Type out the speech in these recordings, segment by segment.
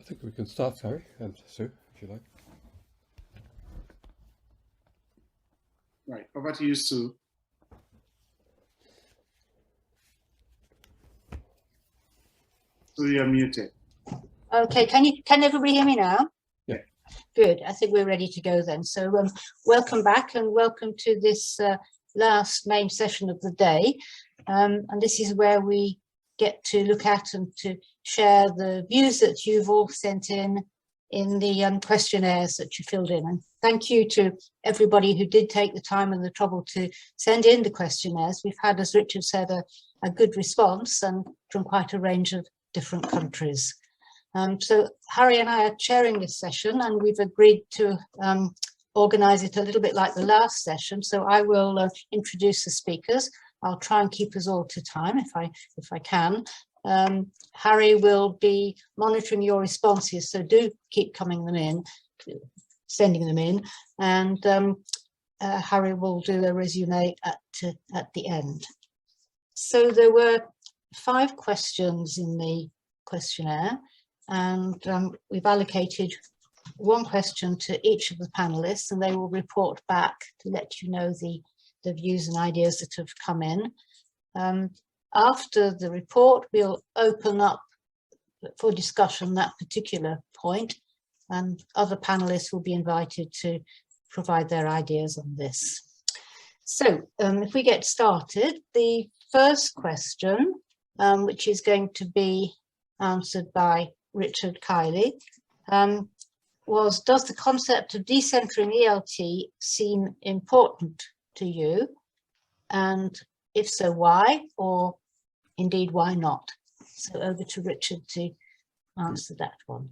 think we can start, Harry and Sue, if you like. Right, over to you, Sue. So you're muted. Okay, can everybody hear me now? Yeah. Good, I think we're ready to go then. So welcome back and welcome to this last main session of the day. And this is where we get to look at and to share the views that you've all sent in the questionnaires that you filled in. And thank you to everybody who did take the time and the trouble to send in the questionnaires. We've had, as Richard said, a good response and from quite a range of different countries. So Harry and I are chairing this session, and we've agreed to organise it a little bit like the last session. So I will introduce the speakers. I'll try and keep us all to time if I can. Harry will be monitoring your responses, so do keep sending them in, and Harry will do a resume at the end. So there were 5 questions in the questionnaire, and we've allocated 1 question to each of the panelists, and they will report back to let you know the views and ideas that have come in. After the report, we'll open up for discussion that particular point, and other panelists will be invited to provide their ideas on this. So if we get started, the first question, which is going to be answered by Richard Kiely, was, does the concept of decentering ELT seem important to you? And if so, why? Or indeed, why not? So over to Richard to answer that one.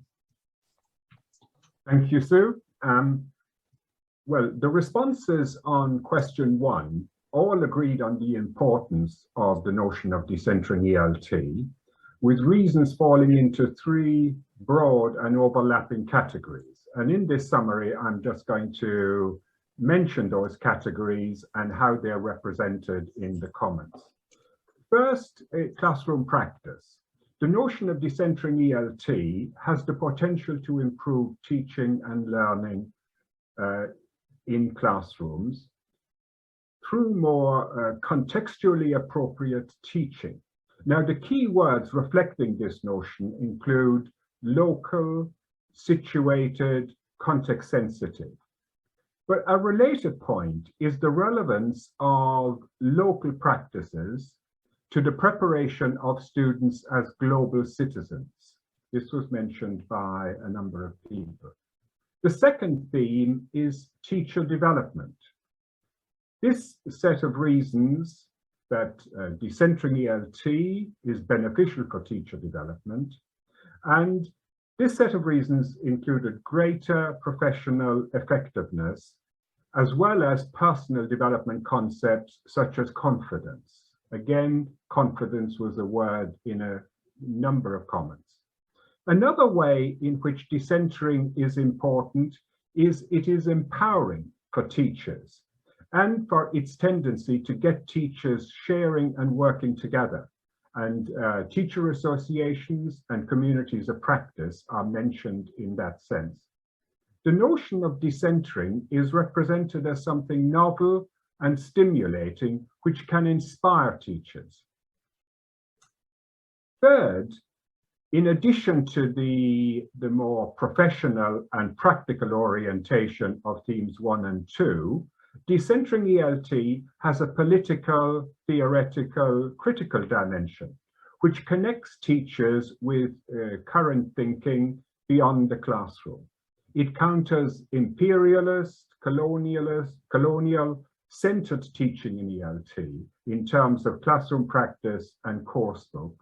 Thank you, Sue. Well, the responses on question 1 all agreed on the importance of the notion of decentering ELT, with reasons falling into 3 broad and overlapping categories. And in this summary, I'm just going to mention those categories and how they're represented in the comments. First, classroom practice. The notion of decentering ELT has the potential to improve teaching and learning in classrooms through more contextually appropriate teaching. Now, the key words reflecting this notion include local, situated, context sensitive. But a related point is the relevance of local practices to the preparation of students as global citizens. This was mentioned by a number of people. The second theme is teacher development. This set of reasons that decentering ELT is beneficial for teacher development, and this set of reasons included greater professional effectiveness, as well as personal development concepts such as confidence. Again, confidence was a word in a number of comments. Another way in which decentering is important is it is empowering for teachers and for its tendency to get teachers sharing and working together. And teacher associations and communities of practice are mentioned in that sense. The notion of decentering is represented as something novel and stimulating, which can inspire teachers. Third, in addition to the more professional and practical orientation of themes 1 and 2, decentering ELT has a political, theoretical, critical dimension, which connects teachers with current thinking beyond the classroom. It counters imperialist, colonial-centered teaching in ELT in terms of classroom practice and coursebook.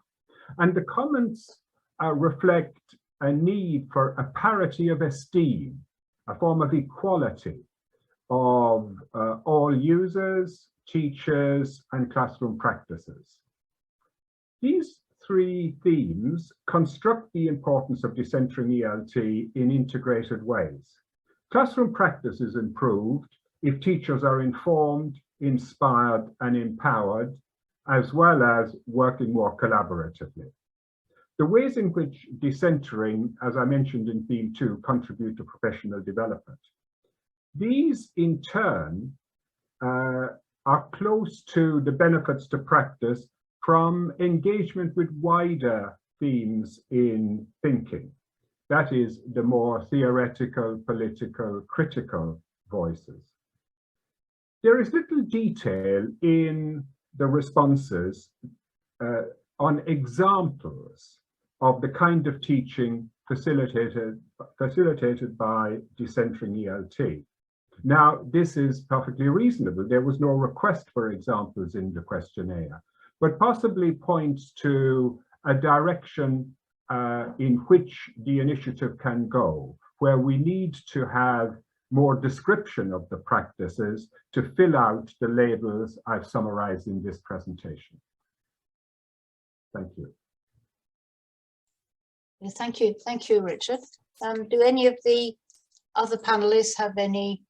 And the comments reflect a need for a parity of esteem, a form of equality of all users, teachers, and classroom practices. These 3 themes construct the importance of decentering ELT in integrated ways. Classroom practice is improved if teachers are informed, inspired, and empowered, as well as working more collaboratively. The ways in which decentering, as I mentioned in theme 2, contribute to professional development. These in turn are close to the benefits to practice from engagement with wider themes in thinking. That is, the more theoretical, political, critical voices. There is little detail in the responses on examples of the kind of teaching facilitated by decentering ELT. Now, this is perfectly reasonable. There was no request for examples in the questionnaire, but possibly points to a direction in which the initiative can go, where we need to have more description of the practices to fill out the labels I've summarized in this presentation. Thank you. Thank you, Richard. Do any of the other panelists have any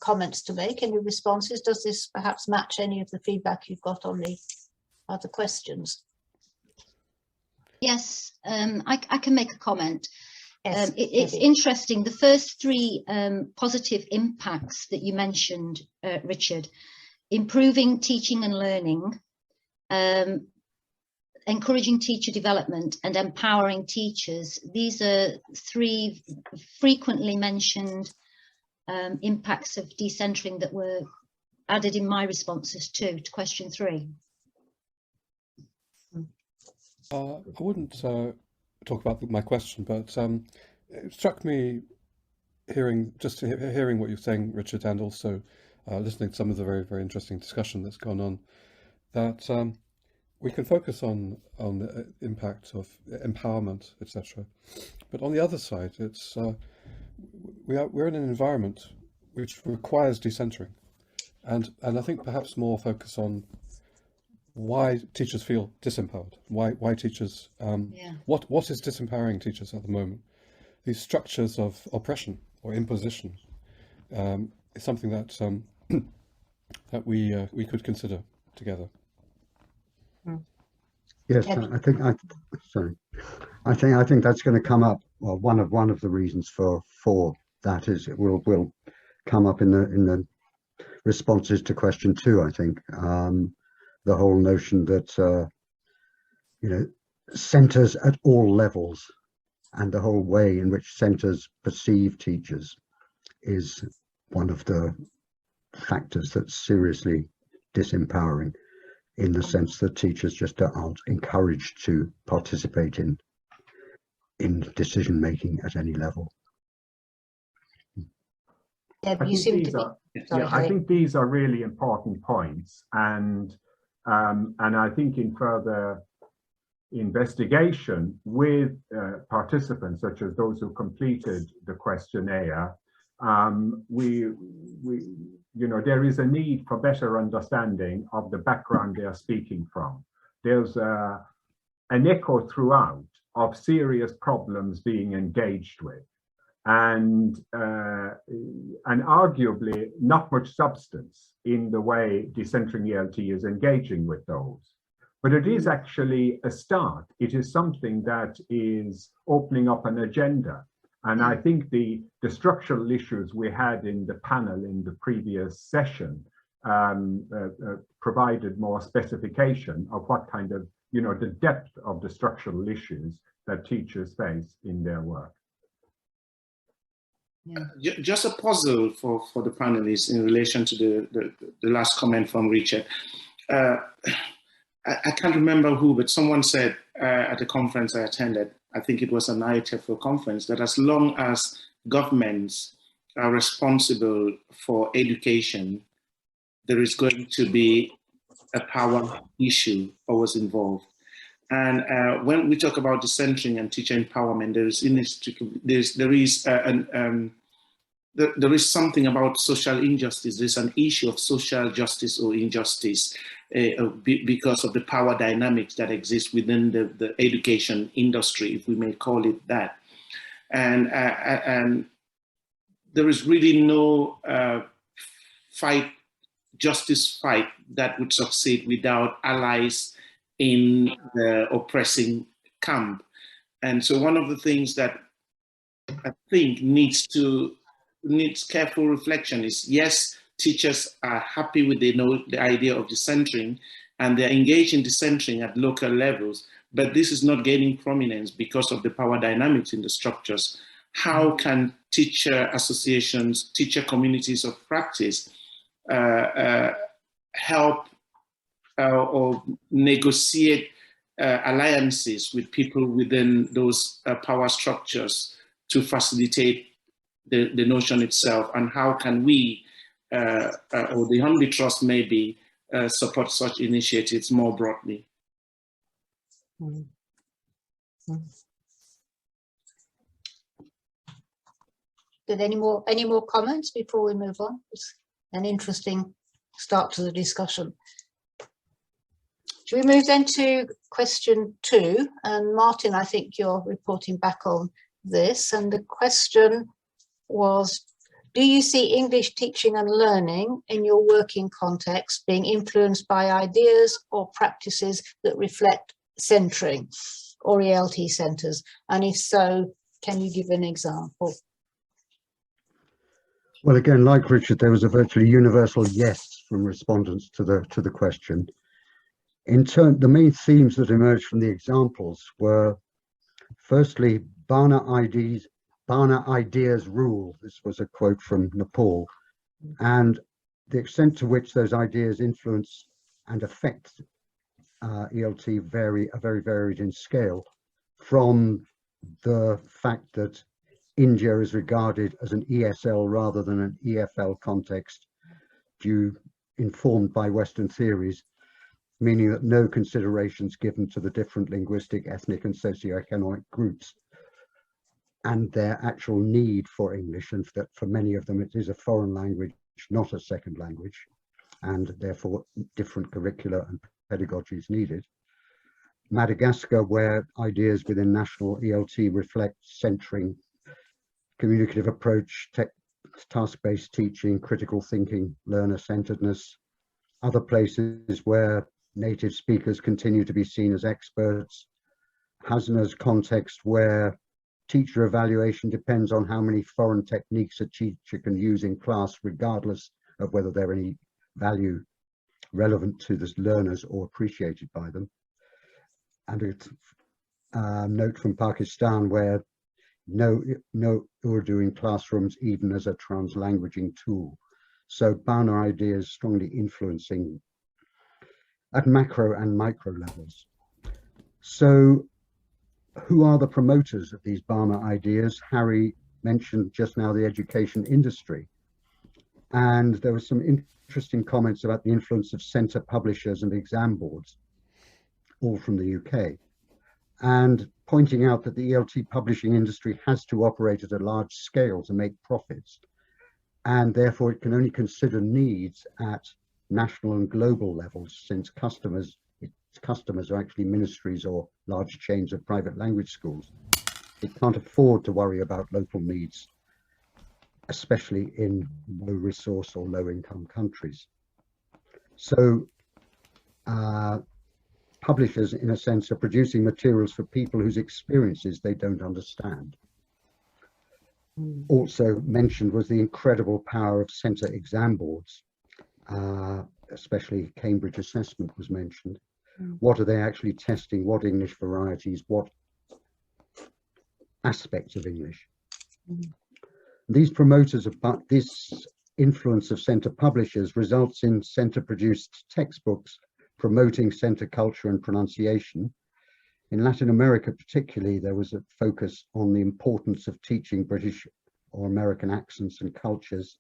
comments to make, any responses? Does this perhaps match any of the feedback you've got on the other questions? Yes, I can make a comment. Yes, It's interesting, the first 3 positive impacts that you mentioned, Richard: improving teaching and learning, encouraging teacher development, and empowering teachers. These are 3 frequently mentioned impacts of decentering that were added in my responses to question 3. I wouldn't talk about my question, but it struck me hearing what you're saying, Richard, and also listening to some of the very, very interesting discussion that's gone on, that we can focus on the impact of empowerment, etc. But on the other side, it's we're in an environment which requires decentering, and I think perhaps more focus on why teachers feel disempowered, why teachers, what is disempowering teachers at the moment. These structures of oppression or imposition is something that that we could consider together. Yes, I think that's going to come up. Well, one of the reasons for that is it will come up in the responses to question 2. I think the whole notion that centres at all levels and the whole way in which centres perceive teachers is one of the factors that's seriously disempowering, in the sense that teachers just aren't encouraged to participate in decision making at any level. I think these are really important points, and I think in further investigation with participants, such as those who completed the questionnaire, there is a need for better understanding of the background they are speaking from. There's an echo throughout of serious problems being engaged with, and arguably not much substance in the way decentering ELT is engaging with those. But it is actually a start. It is something that is opening up an agenda. And I think the structural issues we had in the panel in the previous session provided more specification of what kind of, the depth of the structural issues that teachers face in their work. Yeah. Just a puzzle for the panelists in relation to the last comment from Richard. I can't remember who, but someone said at a conference I attended, I think it was an IHFO conference, that as long as governments are responsible for education, there is going to be a power issue always involved. And when we talk about decentering and teacher empowerment, there is something about social injustice. There's an issue of social justice or injustice because of the power dynamics that exist within the education industry, if we may call it that. And there is really no justice fight that would succeed without allies in the oppressing camp. And so one of the things that I think needs careful reflection is, yes, teachers are happy with the idea of decentering, and they're engaged in decentering at local levels, but this is not gaining prominence because of the power dynamics in the structures. How can teacher associations, teacher communities of practice help or negotiate alliances with people within those power structures to facilitate the notion itself? And how can we, or the Humbly Trust maybe, support such initiatives more broadly? Did any more comments before we move on? It's an interesting start to the discussion. Should we move then to question 2? And Martin, I think you're reporting back on this. And the question was, do you see English teaching and learning in your working context being influenced by ideas or practices that reflect centering or ELT centres? And if so, can you give an example? Well, again, like Richard, there was a virtually universal yes from respondents to the question. In turn, the main themes that emerged from the examples were, firstly, Bana ideas rule. This was a quote from Nepal, and the extent to which those ideas influence and affect ELT are very varied in scale, from the fact that India is regarded as an ESL rather than an EFL context, informed by Western theories, meaning that no considerations given to the different linguistic, ethnic and socioeconomic groups and their actual need for English, and that for many of them it is a foreign language, not a second language, and therefore different curricula and pedagogy is needed. Madagascar, where ideas within national ELT reflect centering, communicative approach, task-based teaching, critical thinking, learner-centeredness. Other places where native speakers continue to be seen as experts. Hasna's context, where teacher evaluation depends on how many foreign techniques a teacher can use in class, regardless of whether they're any value relevant to the learners or appreciated by them. And a note from Pakistan, where no Urdu in classrooms, even as a translanguaging tool. So Bana ideas strongly influencing at macro and micro levels. So who are the promoters of these Bana ideas? Harry mentioned just now the education industry. And there were some interesting comments about the influence of centre publishers and exam boards, all from the UK. And pointing out that the ELT publishing industry has to operate at a large scale to make profits, and therefore it can only consider needs at national and global levels, since its customers are actually ministries or large chains of private language schools. It can't afford to worry about local needs, especially in low resource or low income countries. So publishers, in a sense, are producing materials for people whose experiences they don't understand. Also mentioned was the incredible power of centre exam boards, especially Cambridge assessment was mentioned. What are they actually testing? What English varieties? What aspects of English? These promoters of this influence of centre publishers results in centre produced textbooks promoting centre culture and pronunciation. In Latin America particularly, there was a focus on the importance of teaching British or American accents and cultures.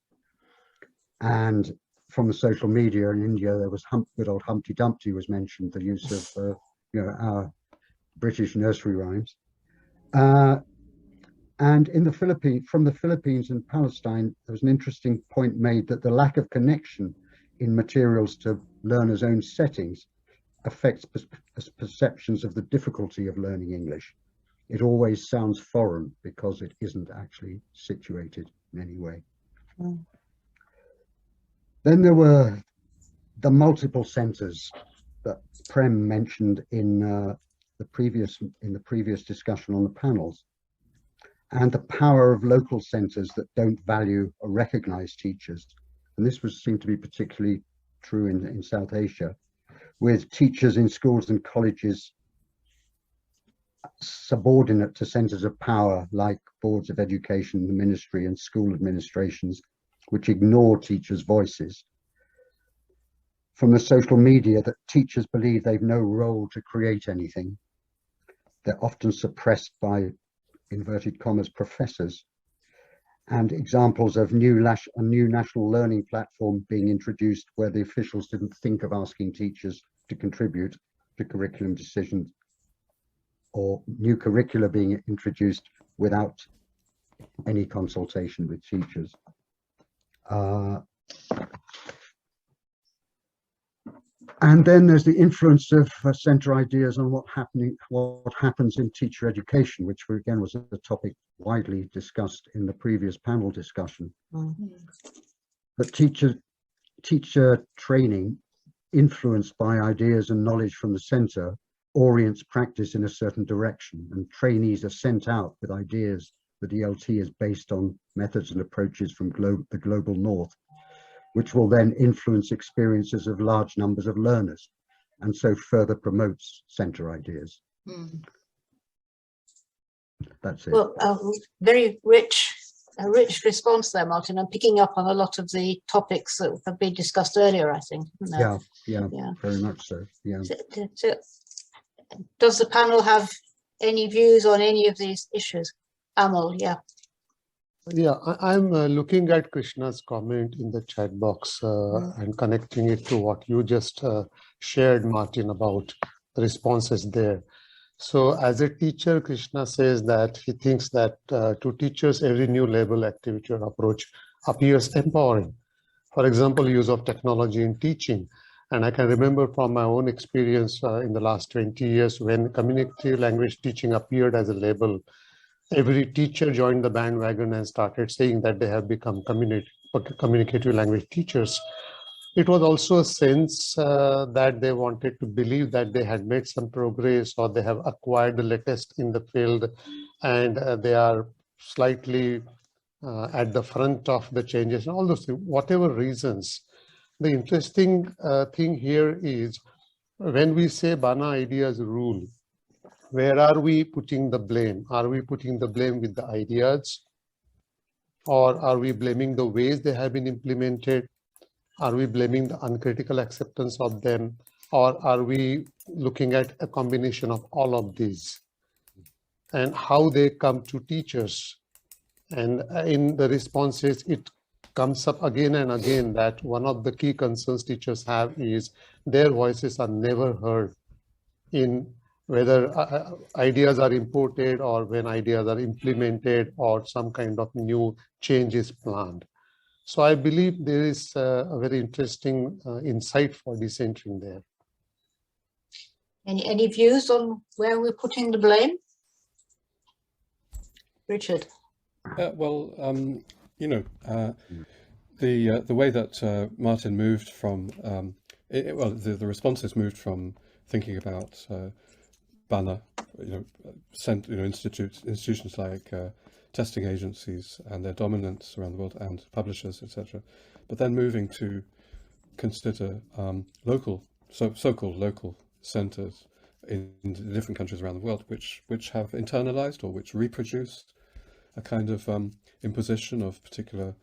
And from the social media in India, there was good old Humpty Dumpty was mentioned, the use of our British nursery rhymes. And in the from the Philippines and Palestine, there was an interesting point made that the lack of connection in materials to learners' own settings affects perceptions of the difficulty of learning English. It always sounds foreign because it isn't actually situated in any way. Then there were the multiple centres that Prem mentioned in in the previous discussion on the panels, and the power of local centres that don't value or recognise teachers. And this seemed to be particularly true in South Asia, with teachers in schools and colleges subordinate to centres of power like boards of education, the ministry, and school administrations, which ignore teachers' voices. From the social media, that teachers believe they've no role to create anything. They're often suppressed by, inverted commas, professors. And examples of a new national learning platform being introduced where the officials didn't think of asking teachers to contribute to curriculum decisions, or new curricula being introduced without any consultation with teachers. And then there's the influence of centre ideas on what happens in teacher education, which again was a topic widely discussed in the previous panel discussion. Mm-hmm. But teacher training, influenced by ideas and knowledge from the centre, orients practice in a certain direction, and trainees are sent out with ideas that ELT is based on methods and approaches from the global north, which will then influence experiences of large numbers of learners, and so further promotes centre ideas. Mm. That's it. Well, very rich response there, Martin. I'm picking up on a lot of the topics that have been discussed earlier, I think. Yeah, very much so. Yeah. So, does the panel have any views on any of these issues? Amol, yeah. Yeah, I'm looking at Krishna's comment in the chat box and connecting it to what you just shared, Martin, about the responses there. So as a teacher, Krishna says that he thinks that to teachers, every new label, activity, or approach appears empowering. For example, use of technology in teaching. And I can remember from my own experience in the last 20 years when communicative language teaching appeared as a label, every teacher joined the bandwagon and started saying that they have become communicative language teachers. It was also a sense that they wanted to believe that they had made some progress, or they have acquired the latest in the field, and they are slightly at the front of the changes and all those things, whatever reasons. The interesting thing here is when we say Bana ideas rule, where are we putting the blame? Are we putting the blame with the ideas? Or are we blaming the ways they have been implemented? Are we blaming the uncritical acceptance of them? Or are we looking at a combination of all of these and how they come to teachers? And in the responses, it comes up again and again that one of the key concerns teachers have is their voices are never heard in whether ideas are imported or when ideas are implemented or some kind of new change is planned. So I believe there is a very interesting insight for decentering there. Any views on where we're putting the blame? Richard? Well, you know, the way that Martin moved from, the responses moved from thinking about Bana, institutions like testing agencies and their dominance around the world, and publishers, etc. But then moving to consider so-called local centres in different countries around the world, which have internalized or which reproduce a kind of imposition of particular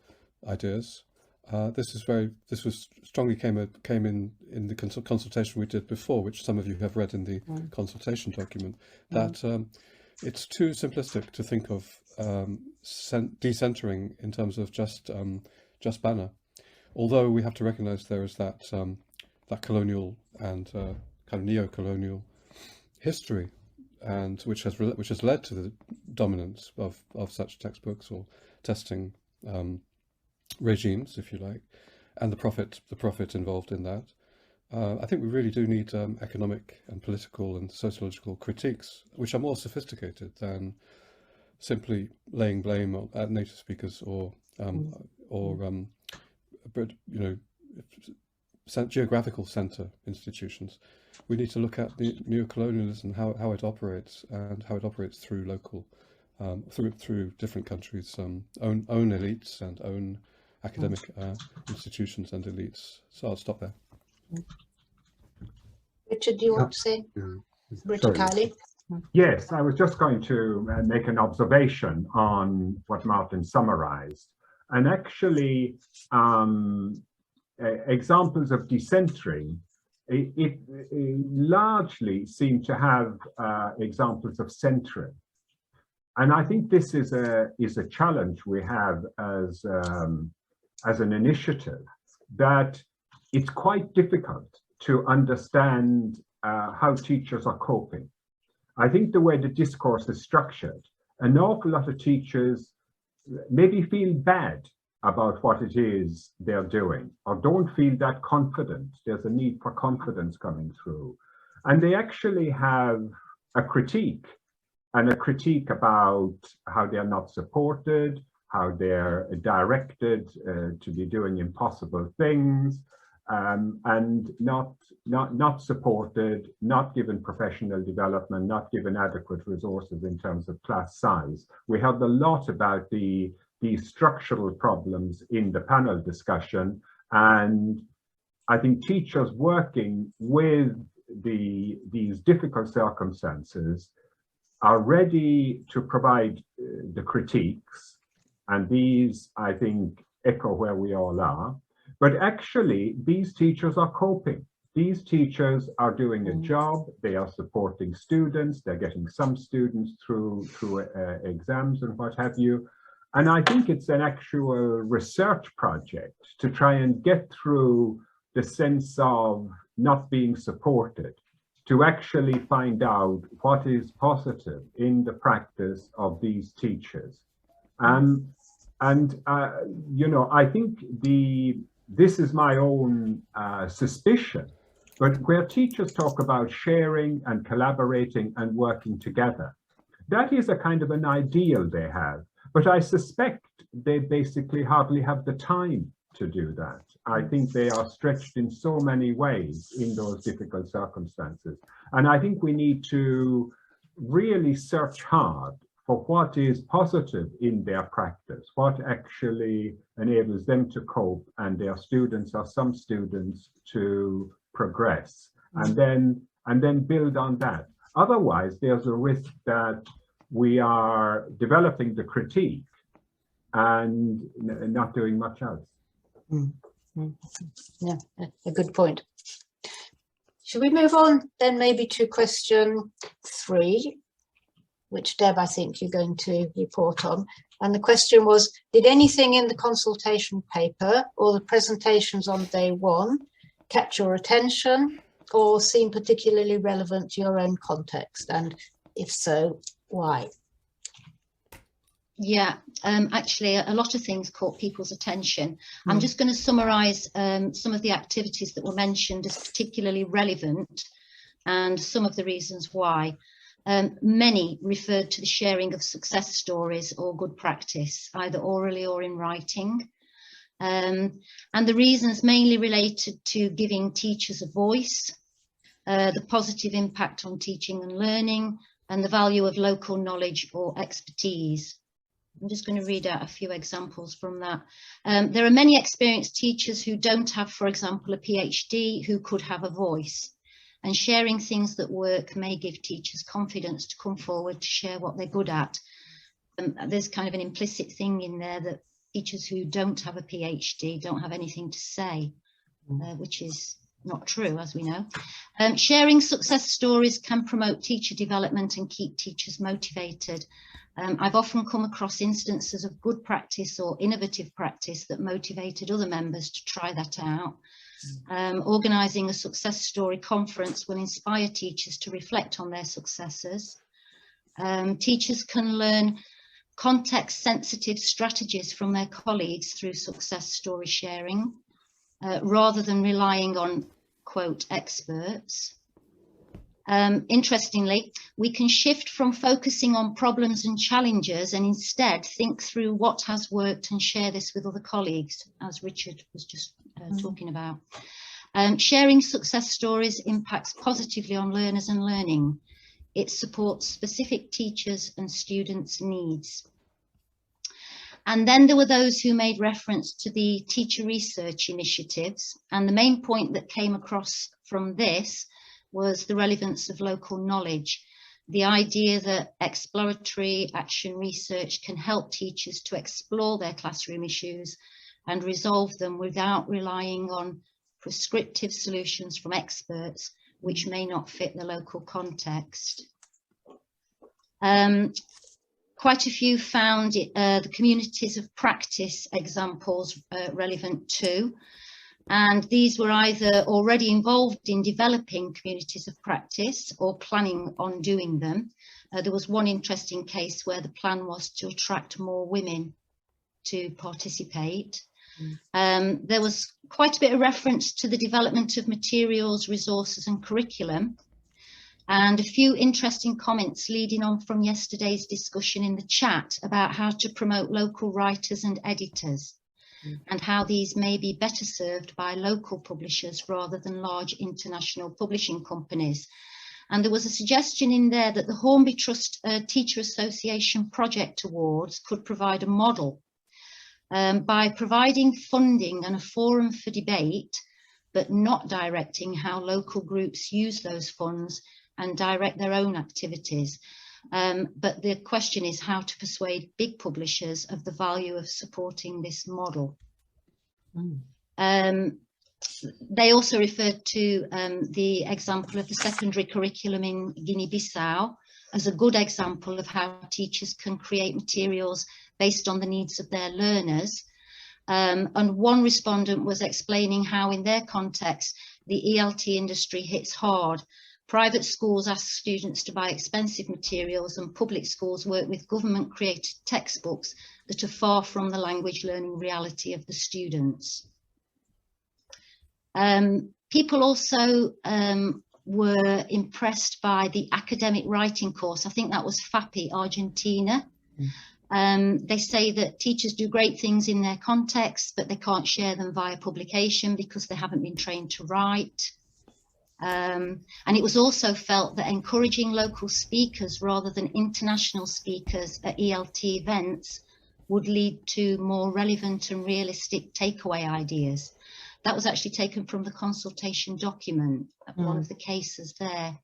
ideas. This was strongly came in the consultation we did before, which some of you have read in the consultation document, that it's too simplistic to think of decentering in terms of just Bana. Although we have to recognise there is that colonial and kind of neo-colonial history, and which has led to the dominance of such textbooks or testing regimes, if you like, and the profit involved in that. I think we really do need economic and political and sociological critiques, which are more sophisticated than simply laying blame at native speakers or geographical centre institutions. We need to look at the neocolonialism, how it operates, and how it operates through local, through different countries' own elites and own academic institutions and elites. So I'll stop there. Richard, do you want to say? Richard, Kiely? Yes, I was just going to make an observation on what Martin summarized. And actually, examples of decentering, it largely seem to have examples of centering. And I think this is a challenge we have as an initiative, that it's quite difficult to understand how teachers are coping. I think the way the discourse is structured, an awful lot of teachers maybe feel bad about what it is they're doing, or don't feel that confident. There's a need for confidence coming through. And they actually have a critique, and a critique about how they're not supported, how they're directed to be doing impossible things, and not supported, not given professional development, not given adequate resources in terms of class size. We heard a lot about the structural problems in the panel discussion, and I think teachers working with these difficult circumstances are ready to provide the critiques, and these, I think, echo where we all are. But actually, these teachers are coping. These teachers are doing a job. They are supporting students. They're getting some students through exams and what have you. And I think it's an actual research project to try and get through the sense of not being supported, to actually find out what is positive in the practice of these teachers. You know, I think this is my own suspicion, but where teachers talk about sharing and collaborating and working together, that is a kind of an ideal they have, but I suspect they basically hardly have the time to do that. I think they are stretched in so many ways in those difficult circumstances. And I think we need to really search hard for what is positive in their practice, what actually enables them to cope and their students or some students to progress, and then build on that. Otherwise, there's a risk that we are developing the critique and not doing much else. Yeah, a good point. Should we move on then maybe to question 3, which Deb, I think you're going to report on. And the question was, did anything in the consultation paper or the presentations on day 1 catch your attention or seem particularly relevant to your own context? And if so, why? Yeah, actually, a lot of things caught people's attention. I'm just going to summarise some of the activities that were mentioned as particularly relevant and some of the reasons why. Many referred to the sharing of success stories or good practice, either orally or in writing. And the reasons mainly related to giving teachers a voice, the positive impact on teaching and learning, and the value of local knowledge or expertise. I'm just going to read out a few examples from that. There are many experienced teachers who don't have, for example, a PhD who could have a voice. And sharing things that work may give teachers confidence to come forward to share what they're good at. There's kind of an implicit thing in there that teachers who don't have a PhD don't have anything to say, which is not true, as we know. Sharing success stories can promote teacher development and keep teachers motivated. I've often come across instances of good practice or innovative practice that motivated other members to try that out. Organising a success story conference will inspire teachers to reflect on their successes. Teachers can learn context-sensitive strategies from their colleagues through success story sharing, rather than relying on, quote, experts. Interestingly, we can shift from focusing on problems and challenges and instead think through what has worked and share this with other colleagues, as Richard was just talking about. Sharing success stories impacts positively on learners and learning. It supports specific teachers' and students' needs. And then there were those who made reference to the teacher research initiatives. And the main point that came across from this was the relevance of local knowledge. The idea that exploratory action research can help teachers to explore their classroom issues and resolve them without relying on prescriptive solutions from experts, which may not fit the local context. Quite a few found the communities of practice examples relevant too. And these were either already involved in developing communities of practice or planning on doing them. There was one interesting case where the plan was to attract more women to participate. There was quite a bit of reference to the development of materials, resources and curriculum, and a few interesting comments leading on from yesterday's discussion in the chat about how to promote local writers and editors and how these may be better served by local publishers rather than large international publishing companies. And there was a suggestion in there that the Hornby Trust Teacher Association Project Awards could provide a model by providing funding and a forum for debate, but not directing how local groups use those funds and direct their own activities. But the question is how to persuade big publishers of the value of supporting this model. They also referred to the example of the secondary curriculum in Guinea-Bissau as a good example of how teachers can create materials based on the needs of their learners. And one respondent was explaining how in their context, the ELT industry hits hard. Private schools ask students to buy expensive materials and public schools work with government created textbooks that are far from the language learning reality of the students. People also were impressed by the academic writing course. I think that was FAPI, Argentina. They say that teachers do great things in their context, but they can't share them via publication because they haven't been trained to write. And it was also felt that encouraging local speakers rather than international speakers at ELT events would lead to more relevant and realistic takeaway ideas. That was actually taken from the consultation document, one of the cases there.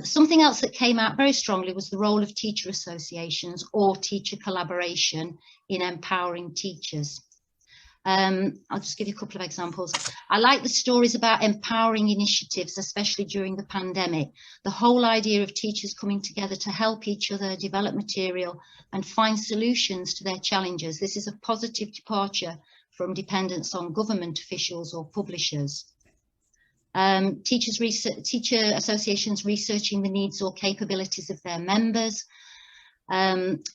Something else that came out very strongly was the role of teacher associations or teacher collaboration in empowering teachers. I'll just give you a couple of examples. I like the stories about empowering initiatives, especially during the pandemic. The whole idea of teachers coming together to help each other develop material and find solutions to their challenges. This is a positive departure from dependence on government officials or publishers. Teacher associations researching the needs or capabilities of their members.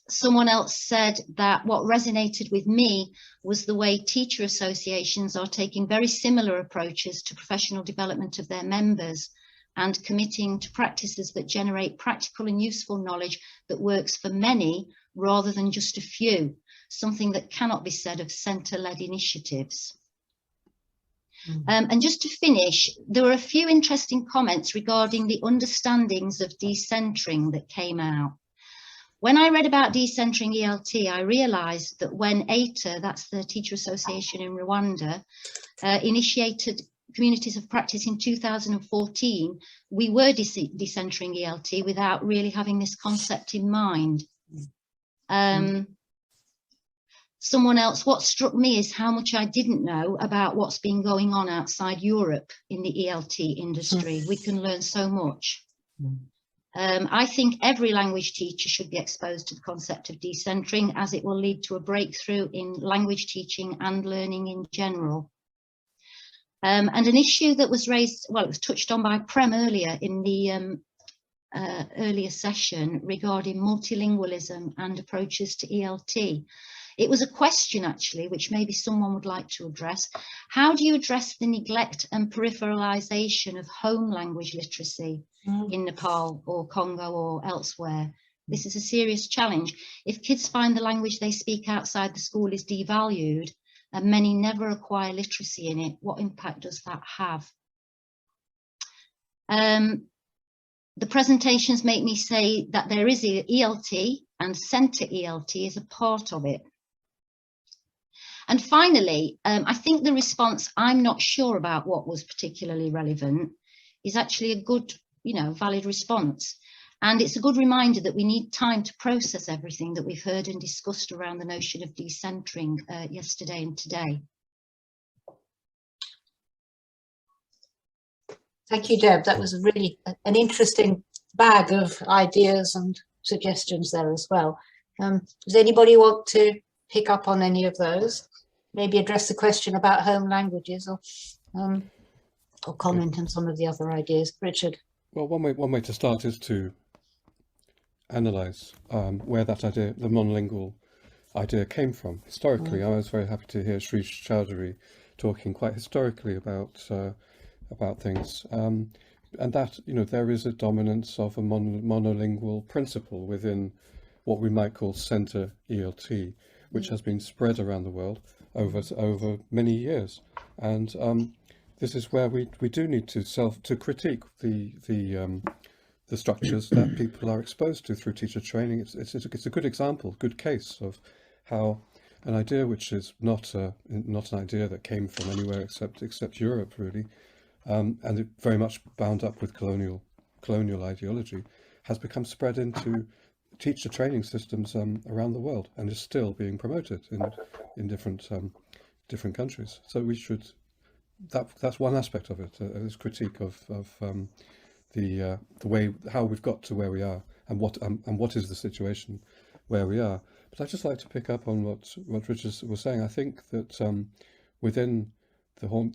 Someone else said that what resonated with me was the way teacher associations are taking very similar approaches to professional development of their members and committing to practices that generate practical and useful knowledge that works for many rather than just a few, something that cannot be said of centre-led initiatives. And just to finish, there were a few interesting comments regarding the understandings of decentering that came out. When I read about decentering ELT, I realised that when ATA, that's the Teacher Association in Rwanda, initiated communities of practice in 2014, we were decentering ELT without really having this concept in mind. Someone else, what struck me is how much I didn't know about what's been going on outside Europe in the ELT industry. We can learn so much. I think every language teacher should be exposed to the concept of decentering, as it will lead to a breakthrough in language teaching and learning in general. And an issue that was raised, well, it was touched on by Prem earlier in the earlier session regarding multilingualism and approaches to ELT. It was a question, actually, which maybe someone would like to address. How do you address the neglect and peripheralization of home language literacy in Nepal or Congo or elsewhere? This is a serious challenge. If kids find the language they speak outside the school is devalued, and many never acquire literacy in it. What impact does that have? The presentations make me say that there is ELT, and Centre ELT is a part of it. And finally, I think the response, I'm not sure about what was particularly relevant, is actually a good, valid response. And it's a good reminder that we need time to process everything that we've heard and discussed around the notion of decentering yesterday and today. Thank you, Deb. That was really an interesting bag of ideas and suggestions there as well. Does anybody want to pick up on any of those? Maybe address the question about home languages, or comment on some of the other ideas. Richard? Well, one way to start is to analyse where that idea, the monolingual idea, came from. Historically, I was very happy to hear Shrish Chowdhury talking quite historically about things, and that there is a dominance of a monolingual principle within what we might call Centre ELT, which has been spread around the world over many years, and this is where we do need to critique the structures that people are exposed to through teacher training. It's a good example, good case of how an idea which is not an idea that came from anywhere except Europe, really, and it very much bound up with colonial ideology, has become spread into teacher training systems around the world, and is still being promoted in different countries. So we should, that's one aspect of it, this critique of the way, how we've got to where we are, and what is the situation where we are. But I'd just like to pick up on what Richard was saying. I think that within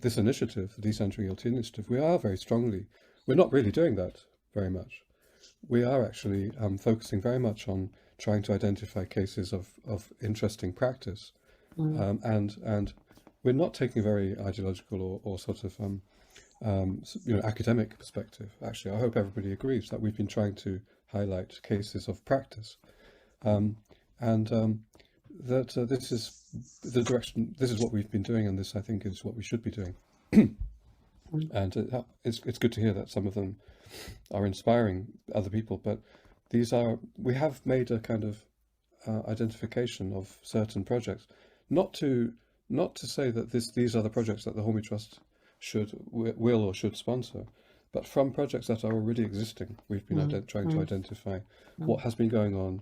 this initiative, the Decentering ELT initiative, we are very strongly, we're not really doing that very much. We are actually focusing very much on trying to identify cases of interesting practice, and we're not taking a very ideological or sort of academic perspective. Actually, I hope everybody agrees that we've been trying to highlight cases of practice, and that this is the direction. This is what we've been doing, and this, I think, is what we should be doing. And it's good to hear that some of them are inspiring other people, but we have made a kind of identification of certain projects, not to say that these are the projects that the Homi Trust will or should sponsor, but from projects that are already existing. We've been trying to identify what has been going on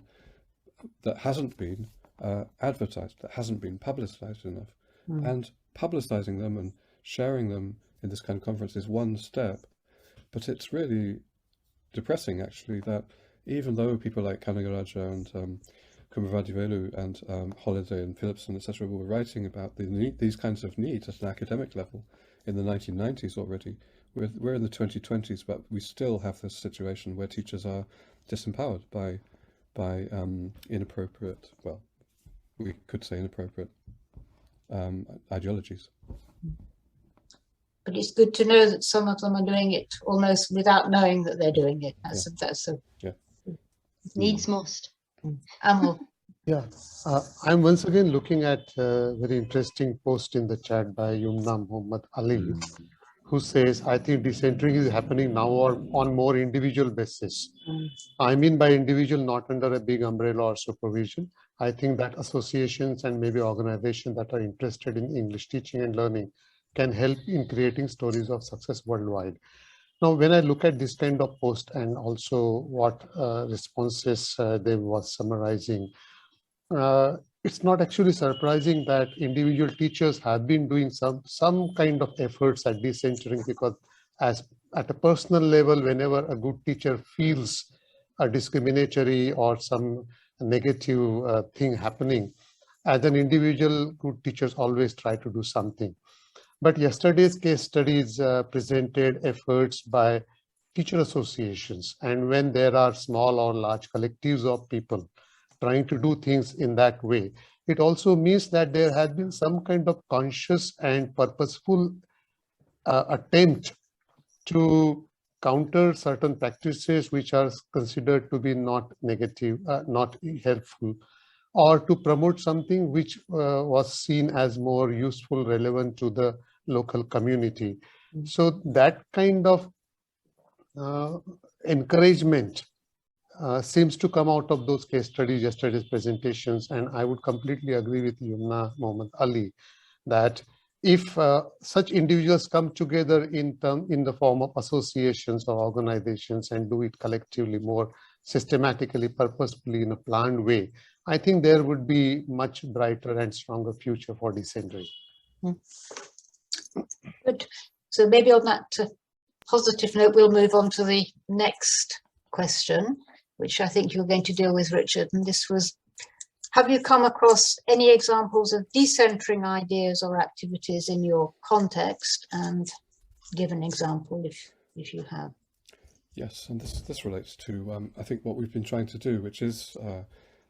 that hasn't been advertised, that hasn't been publicized enough, and publicizing them and sharing them in this kind of conference is one step. But it's really depressing, actually, that even though people like Kanagaraja and Kumarvadivelu and Holiday and Philipson, etc., were writing about these kinds of needs at an academic level in the 1990s already, we're in the 2020s, but we still have this situation where teachers are disempowered by inappropriate, well, we could say inappropriate ideologies. But it's good to know that some of them are doing it almost without knowing that they're doing it. Needs must. Amol. Yeah, I'm once again looking at a very interesting post in the chat by Yumna Muhammad Ali, who says, I think decentering is happening now on more individual basis. I mean by individual, not under a big umbrella or supervision. I think that associations and maybe organizations that are interested in English teaching and learning can help in creating stories of success worldwide. Now, when I look at this kind of post and also what responses they was summarizing, it's not actually surprising that individual teachers have been doing some kind of efforts at decentering, because at a personal level, whenever a good teacher feels a discriminatory or some negative thing happening, as an individual, good teachers always try to do something. But yesterday's case studies presented efforts by teacher associations, and when there are small or large collectives of people trying to do things in that way, it also means that there has been some kind of conscious and purposeful attempt to counter certain practices which are considered to be not negative, not helpful, or to promote something which was seen as more useful, relevant to the local community. So that kind of encouragement seems to come out of those case studies, yesterday's presentations. And I would completely agree with Yumna Mohammad Ali that if such individuals come together in the form of associations or organizations and do it collectively, more systematically, purposefully, in a planned way, I think there would be much brighter and stronger future for decentering. Good. So maybe on that positive note, we'll move on to the next question, which I think you're going to deal with, Richard. And this was, have you come across any examples of decentering ideas or activities in your context? And give an example if you have. Yes, and this relates to, I think, what we've been trying to do, which is,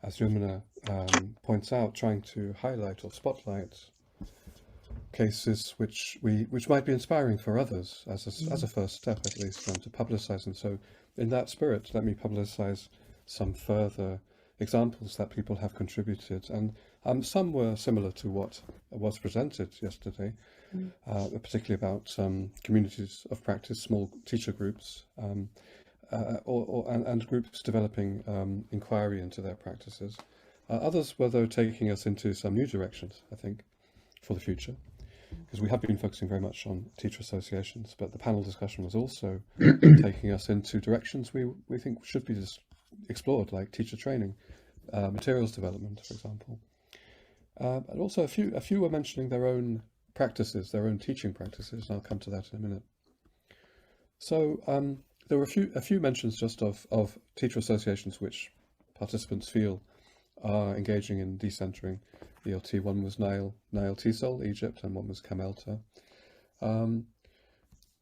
as Yumna points out, trying to highlight or spotlight cases which might be inspiring for others as a first step, at least, and to publicize them. So in that spirit, let me publicize some further examples that people have contributed, and some were similar to what was presented yesterday, particularly about communities of practice, small teacher groups, and groups developing inquiry into their practices. Others were, though, taking us into some new directions, I think, for the future, because we have been focusing very much on teacher associations, but the panel discussion was also taking us into directions we think should be explored, like teacher training, materials development, for example. And also a few were mentioning their own practices, their own teaching practices, and I'll come to that in a minute. So there were a few mentions just of teacher associations which participants feel are engaging in decentering ELT. One was Nile Tisol, Egypt, and one was Camelta.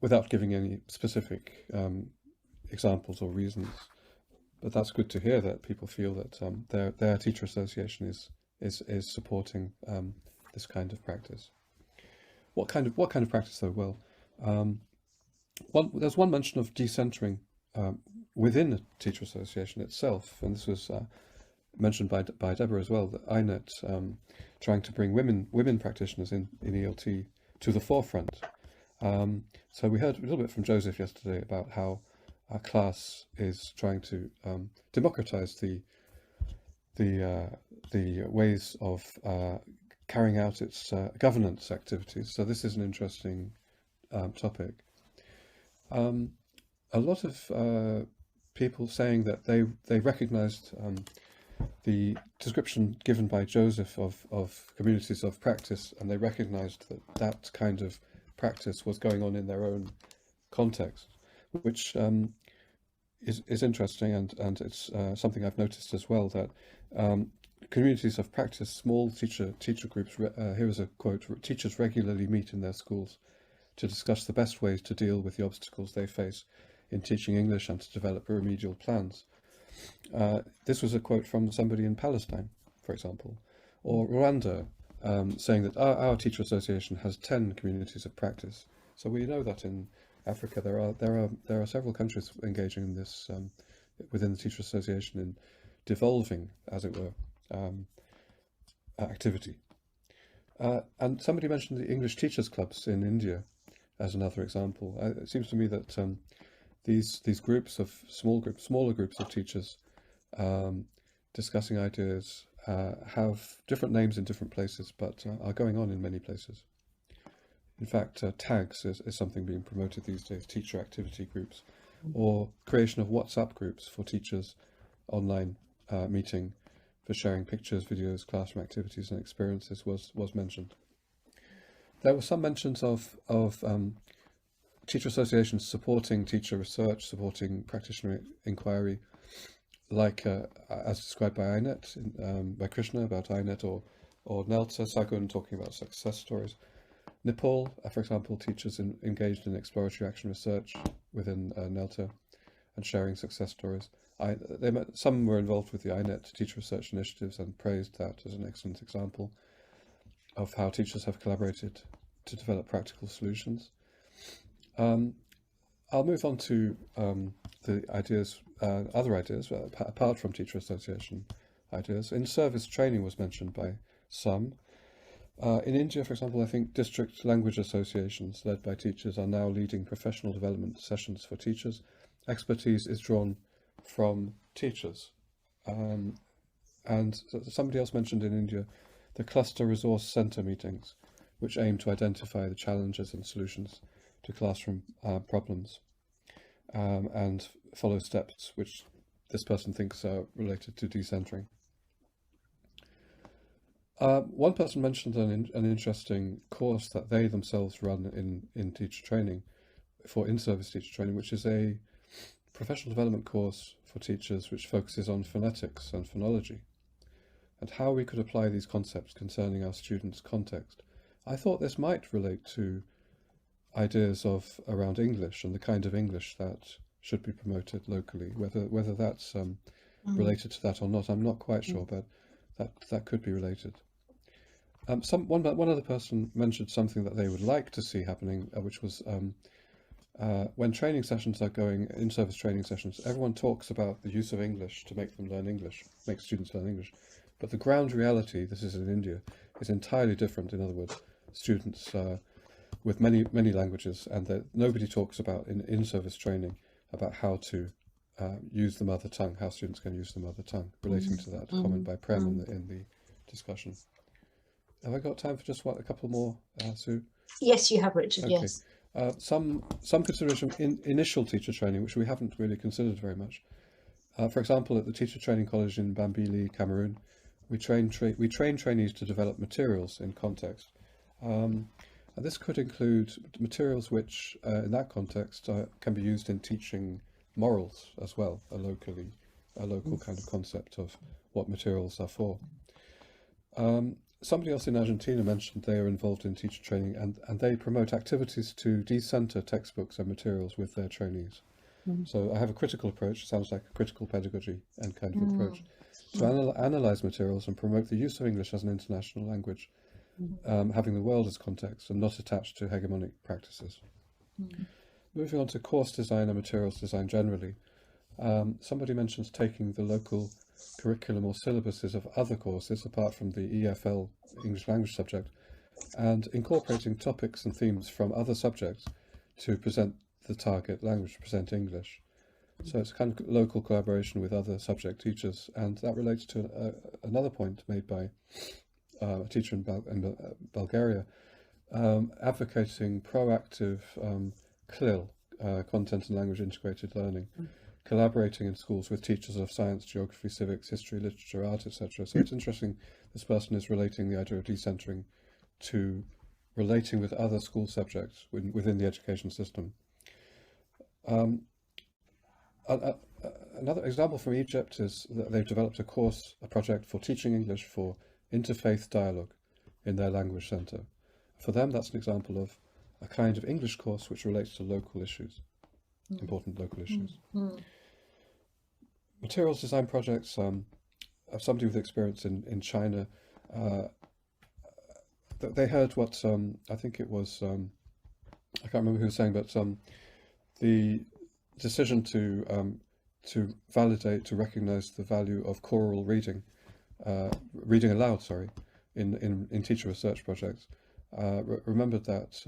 Without giving any specific examples or reasons, but that's good to hear that people feel that their teacher association is supporting this kind of practice. What kind of practice, though? Well, there's one mention of decentering within the teacher association itself, and this was mentioned by Deborah as well, that INET trying to bring women practitioners in ELT to the forefront. So we heard a little bit from Joseph yesterday about how our class is trying to democratize the ways of carrying out its governance activities. So this is an interesting topic. A lot of people saying that they recognized the description given by Joseph of communities of practice, and they recognized that kind of practice was going on in their own context, which is interesting, and it's something I've noticed as well, that communities of practice, small teacher groups, here is a quote: "Teachers regularly meet in their schools to discuss the best ways to deal with the obstacles they face in teaching English and to develop remedial plans." This was a quote from somebody in Palestine, for example, or Rwanda, saying that our teacher association has 10 communities of practice. So we know that in Africa there are several countries engaging in this within the teacher association in devolving, as it were, activity. And somebody mentioned the English teachers clubs in India as another example. It seems to me that these groups of smaller groups of teachers discussing ideas have different names in different places, but are going on in many places. In fact, tags is something being promoted these days, teacher activity groups, or creation of WhatsApp groups for teachers, online meeting for sharing pictures, videos, classroom activities and experiences was mentioned. There were some mentions of teacher associations supporting teacher research, supporting practitioner inquiry, like as described by INET, by Krishna about INET, or Nelta Sagun talking about success stories. Nepal, for example, teachers engaged in exploratory action research within Nelta and sharing success stories. Some were involved with the INET teacher research initiatives and praised that as an excellent example of how teachers have collaborated to develop practical solutions. I'll move on to the ideas, other ideas, apart from teacher association, ideas. In-service training was mentioned by some. In India, for example, I think district language associations led by teachers are now leading professional development sessions for teachers. Expertise is drawn from teachers. And somebody else mentioned in India the cluster resource centre meetings, which aim to identify the challenges and solutions to classroom problems and follow steps which this person thinks are related to decentering. One person mentioned an interesting course that they themselves run in teacher training, for in-service teacher training, which is a professional development course for teachers which focuses on phonetics and phonology and how we could apply these concepts concerning our students' context. I thought this might relate to ideas of around English and the kind of English that should be promoted locally. Whether that's related to that or not, I'm not quite sure, but that could be related. One other person mentioned something that they would like to see happening, which was when training sessions are going, in-service training sessions, everyone talks about the use of English to make them learn English, make students learn English. But the ground reality, this is in India, is entirely different. In other words, students with many languages, and that nobody talks about in-service training about how to use the mother tongue, how students can use the mother tongue, relating to that comment by Prem in the discussion. Have I got time for just a couple more, Sue? Yes, you have, Richard. Okay. Yes. Some consideration in initial teacher training, which we haven't really considered very much. For example, at the Teacher Training College in Bambili, Cameroon, we train trainees to develop materials in context. And this could include materials which, in that context, can be used in teaching morals as well, a local kind of concept of what materials are for. Somebody else in Argentina mentioned they are involved in teacher training and they promote activities to decenter textbooks and materials with their trainees. So I have a critical approach, sounds like a critical pedagogy and kind of approach, to analyze materials and promote the use of English as an international language, having the world as context and not attached to hegemonic practices. Moving on to course design and materials design generally, somebody mentions taking the local curriculum or syllabuses of other courses apart from the EFL English language subject and incorporating topics and themes from other subjects to present the target language, present English. So it's kind of local collaboration with other subject teachers, and that relates to another point made by a teacher in Bulgaria, advocating proactive CLIL, content and language integrated learning, collaborating in schools with teachers of science, geography, civics, history, literature, art, etc. So it's interesting, this person is relating the idea of decentering to relating with other school subjects within the education system. Another example from Egypt is that they've developed a project for teaching English for interfaith dialogue in their language centre. For them, that's an example of a kind of English course which relates to local issues, important local issues. Materials design projects, somebody with experience in China, they heard what, I think it was, I can't remember who was saying, but the decision to validate, to recognise the value of choral reading, reading aloud, sorry, in teacher research projects, remembered that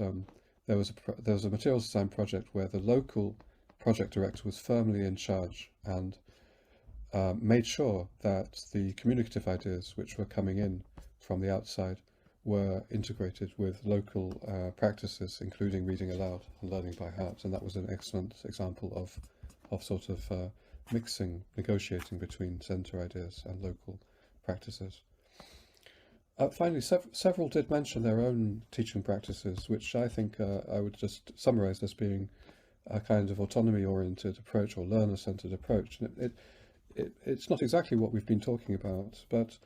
there was a materials design project where the local project director was firmly in charge and made sure that the communicative ideas which were coming in from the outside were integrated with local practices, including reading aloud and learning by heart. And that was an excellent example of sort of mixing, negotiating between centre ideas and local practices. Finally, several did mention their own teaching practices, which I think I would just summarise as being a kind of autonomy-oriented approach or learner-centred approach. And it's not exactly what we've been talking about, but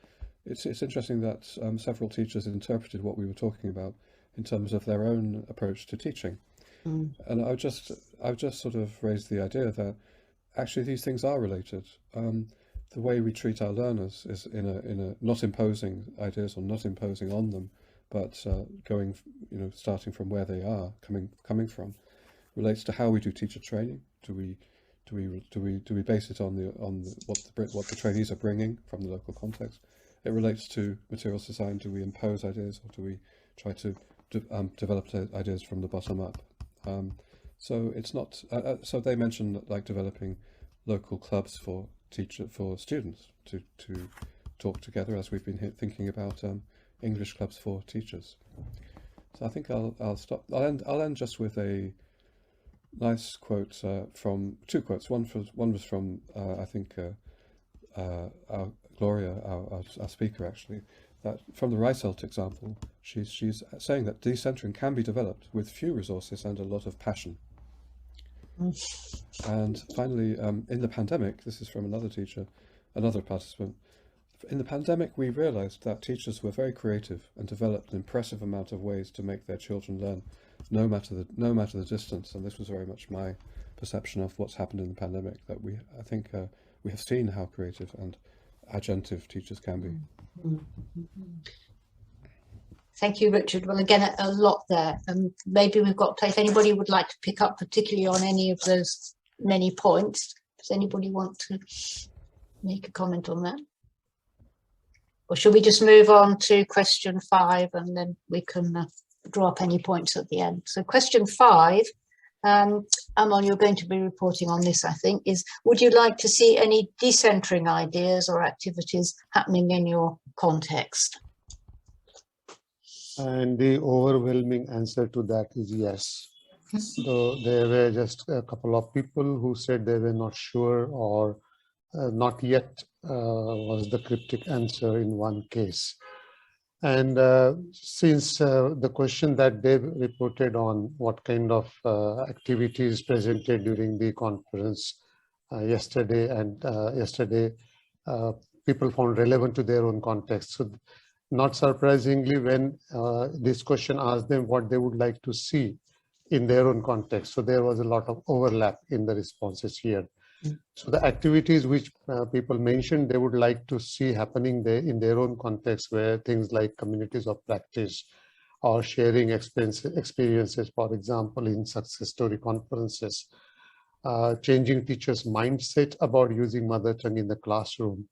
it's interesting that several teachers interpreted what we were talking about in terms of their own approach to teaching. And I would just sort of raise the idea that actually these things are related. The way we treat our learners is in a not imposing ideas or not imposing on them, but going, starting from where they are coming from, relates to how we do teacher training. Do Do we base it on what the trainees are bringing from the local context? It relates to materials design. Do we impose ideas, or do we try to develop ideas from the bottom up? So it's not. So they mentioned like developing local clubs for students to talk together, as we've been thinking about English clubs for teachers. So I think I'll stop. I'll end just with a nice quote from two quotes. One was from I think our Gloria, our speaker, actually. That from the Reiselt example, she's saying that decentering can be developed with few resources and a lot of passion. And finally, in the pandemic, this is from another teacher, another participant. In the pandemic, we realized that teachers were very creative and developed an impressive amount of ways to make their children learn, no matter the distance. And this was very much my perception of what's happened in the pandemic. That I think we have seen how creative and agentive teachers can be. Thank you, Richard. Well, again, a lot there. Maybe we've got if anybody would like to pick up particularly on any of those many points. Does anybody want to make a comment on that? Or should we just move on to question 5 and then we can draw up any points at the end? So question 5, Amol, you're going to be reporting on this, I think, is would you like to see any decentering ideas or activities happening in your context? And the overwhelming answer to that is yes. So there were just a couple of people who said they were not sure, or not yet was the cryptic answer in one case. And since the question that Deb reported on what kind of activities presented during the conference yesterday, and people found relevant to their own context. So not surprisingly, when this question asked them what they would like to see in their own context, so there was a lot of overlap in the responses here. So the activities which people mentioned they would like to see happening there in their own context were things like communities of practice or sharing experiences, for example, in success story conferences, changing teachers' mindset about using mother tongue in the classroom,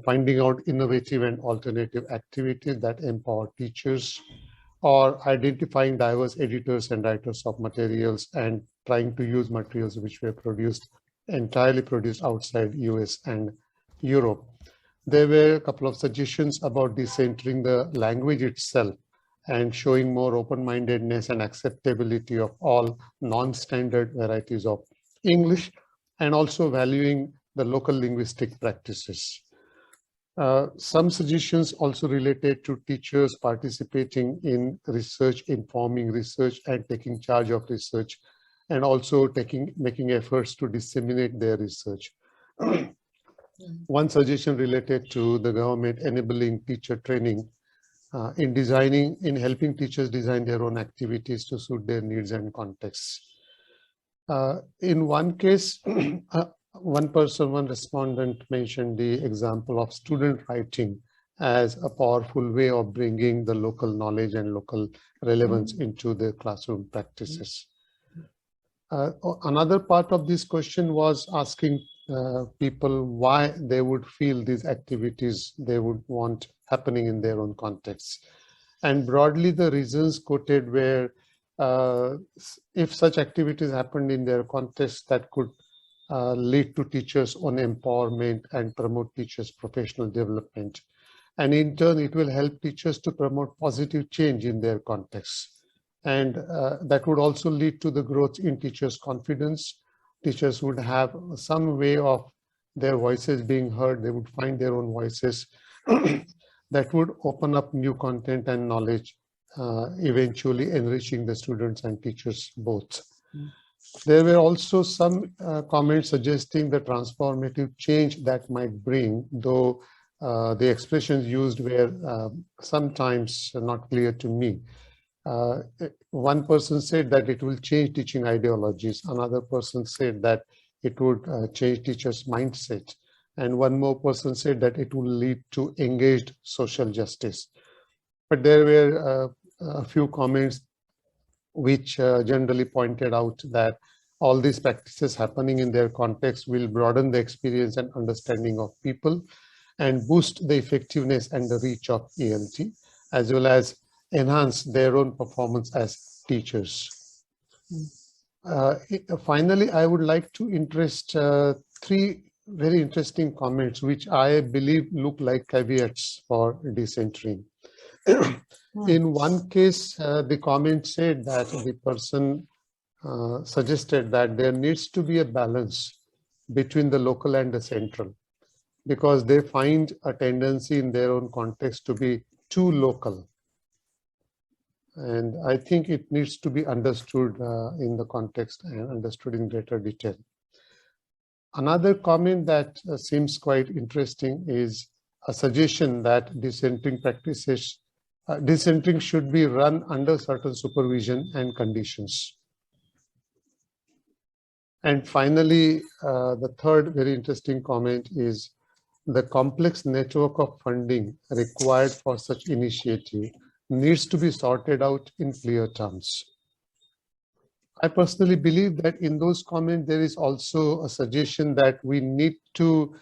finding out innovative and alternative activities that empower teachers, or identifying diverse editors and writers of materials and trying to use materials which were entirely produced outside US and Europe. There were a couple of suggestions about decentering the language itself and showing more open-mindedness and acceptability of all non-standard varieties of English, and also valuing the local linguistic practices. Some suggestions also related to teachers participating in research, informing research, and taking charge of research, and also making efforts to disseminate their research. One suggestion related to the government enabling teacher training in helping teachers design their own activities to suit their needs and contexts. In one case, one respondent mentioned the example of student writing as a powerful way of bringing the local knowledge and local relevance into the classroom practices. Another part of this question was asking people why they would feel these activities they would want happening in their own context. And broadly, the reasons quoted were if such activities happened in their context, that could lead to teachers' own empowerment and promote teachers' professional development. And in turn, it will help teachers to promote positive change in their context. And that would also lead to the growth in teachers' confidence. Teachers would have some way of their voices being heard. They would find their own voices that would open up new content and knowledge, eventually enriching the students and teachers both. There were also some comments suggesting the transformative change that might bring, though the expressions used were sometimes not clear to me. One person said that it will change teaching ideologies. Another person said that it would change teachers' mindset. And one more person said that it will lead to engaged social justice. But there were a few comments which generally pointed out that all these practices happening in their context will broaden the experience and understanding of people and boost the effectiveness and the reach of ELT, as well as enhance their own performance as teachers. Finally, I would like to interest three very interesting comments, which I believe look like caveats for decentering. In one case, the comment said that the person suggested that there needs to be a balance between the local and the central, because they find a tendency in their own context to be too local. And I think it needs to be understood in the context and understood in greater detail. Another comment that seems quite interesting is a suggestion that decentering practices, decentering should be run under certain supervision and conditions. And finally, the third very interesting comment is the complex network of funding required for such initiative needs to be sorted out in clear terms. I personally believe that in those comments, there is also a suggestion that we need to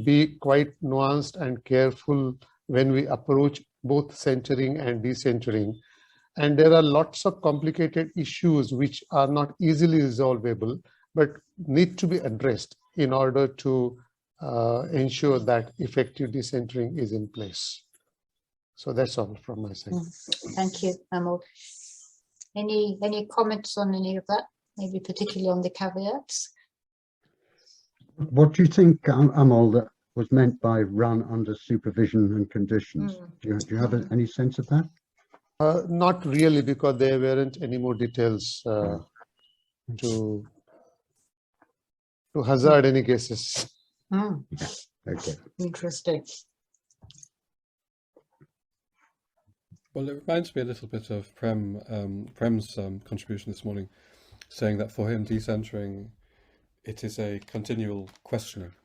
be quite nuanced and careful when we approach both centering and decentering. And there are lots of complicated issues which are not easily resolvable, but need to be addressed in order to ensure that effective decentering is in place. So that's all from my side. Thank you, Amol. Any comments on any of that? Maybe particularly on the caveats? What do you think, Amol, that was meant by run under supervision and conditions? Do you have any sense of that? Not really, because there weren't any more details to hazard any guesses. Okay. Interesting. Well, it reminds me a little bit of Prem's contribution this morning, saying that for him, decentering, it is a continual questionnaire.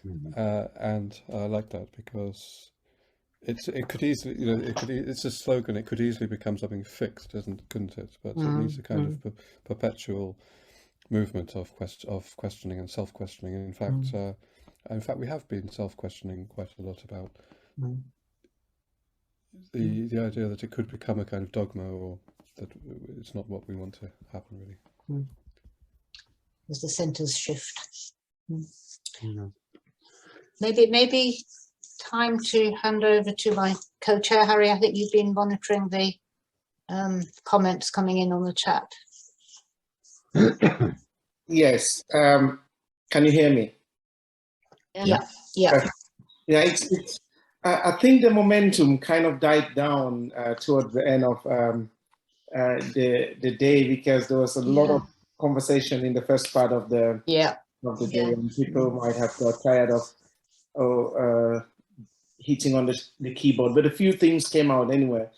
And I like that because it could easily, you know, it's a slogan. It could easily become something fixed, couldn't it? But it needs a kind of perpetual movement of questioning and self-questioning. And in fact, we have been self-questioning quite a lot about the idea that it could become a kind of dogma, or that it's not what we want to happen, really. As the centers shift. Maybe time to hand over to my co-chair, Harry. I think you've been monitoring the comments coming in on the chat. Yes. Can you hear me? Yeah. I think the momentum kind of died down towards the end of the day, because there was a lot of conversation in the first part of the day, and people might have got tired of hitting on the keyboard. But a few things came out anyway.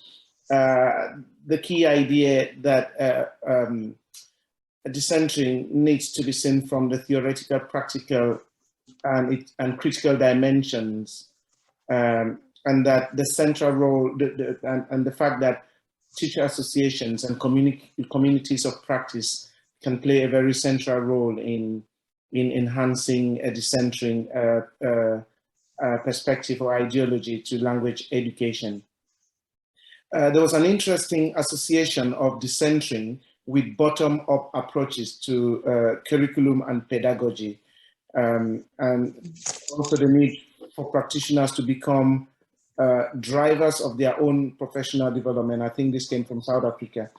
The key idea that decentering needs to be seen from the theoretical, practical, and critical dimensions. And that the central role and the fact that teacher associations and communities of practice can play a very central role in enhancing a decentering perspective or ideology to language education. There was an interesting association of decentering with bottom-up approaches to curriculum and pedagogy, and also the need for practitioners to become drivers of their own professional development. I think this came from South Africa.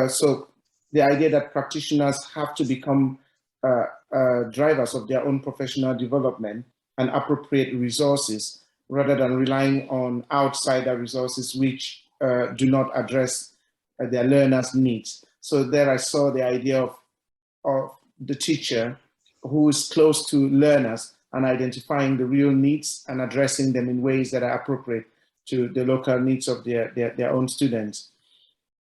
So the idea that practitioners have to become drivers of their own professional development and appropriate resources, rather than relying on outsider resources which do not address their learners' needs. So there I saw the idea of the teacher who is close to learners and identifying the real needs and addressing them in ways that are appropriate to the local needs of their own students.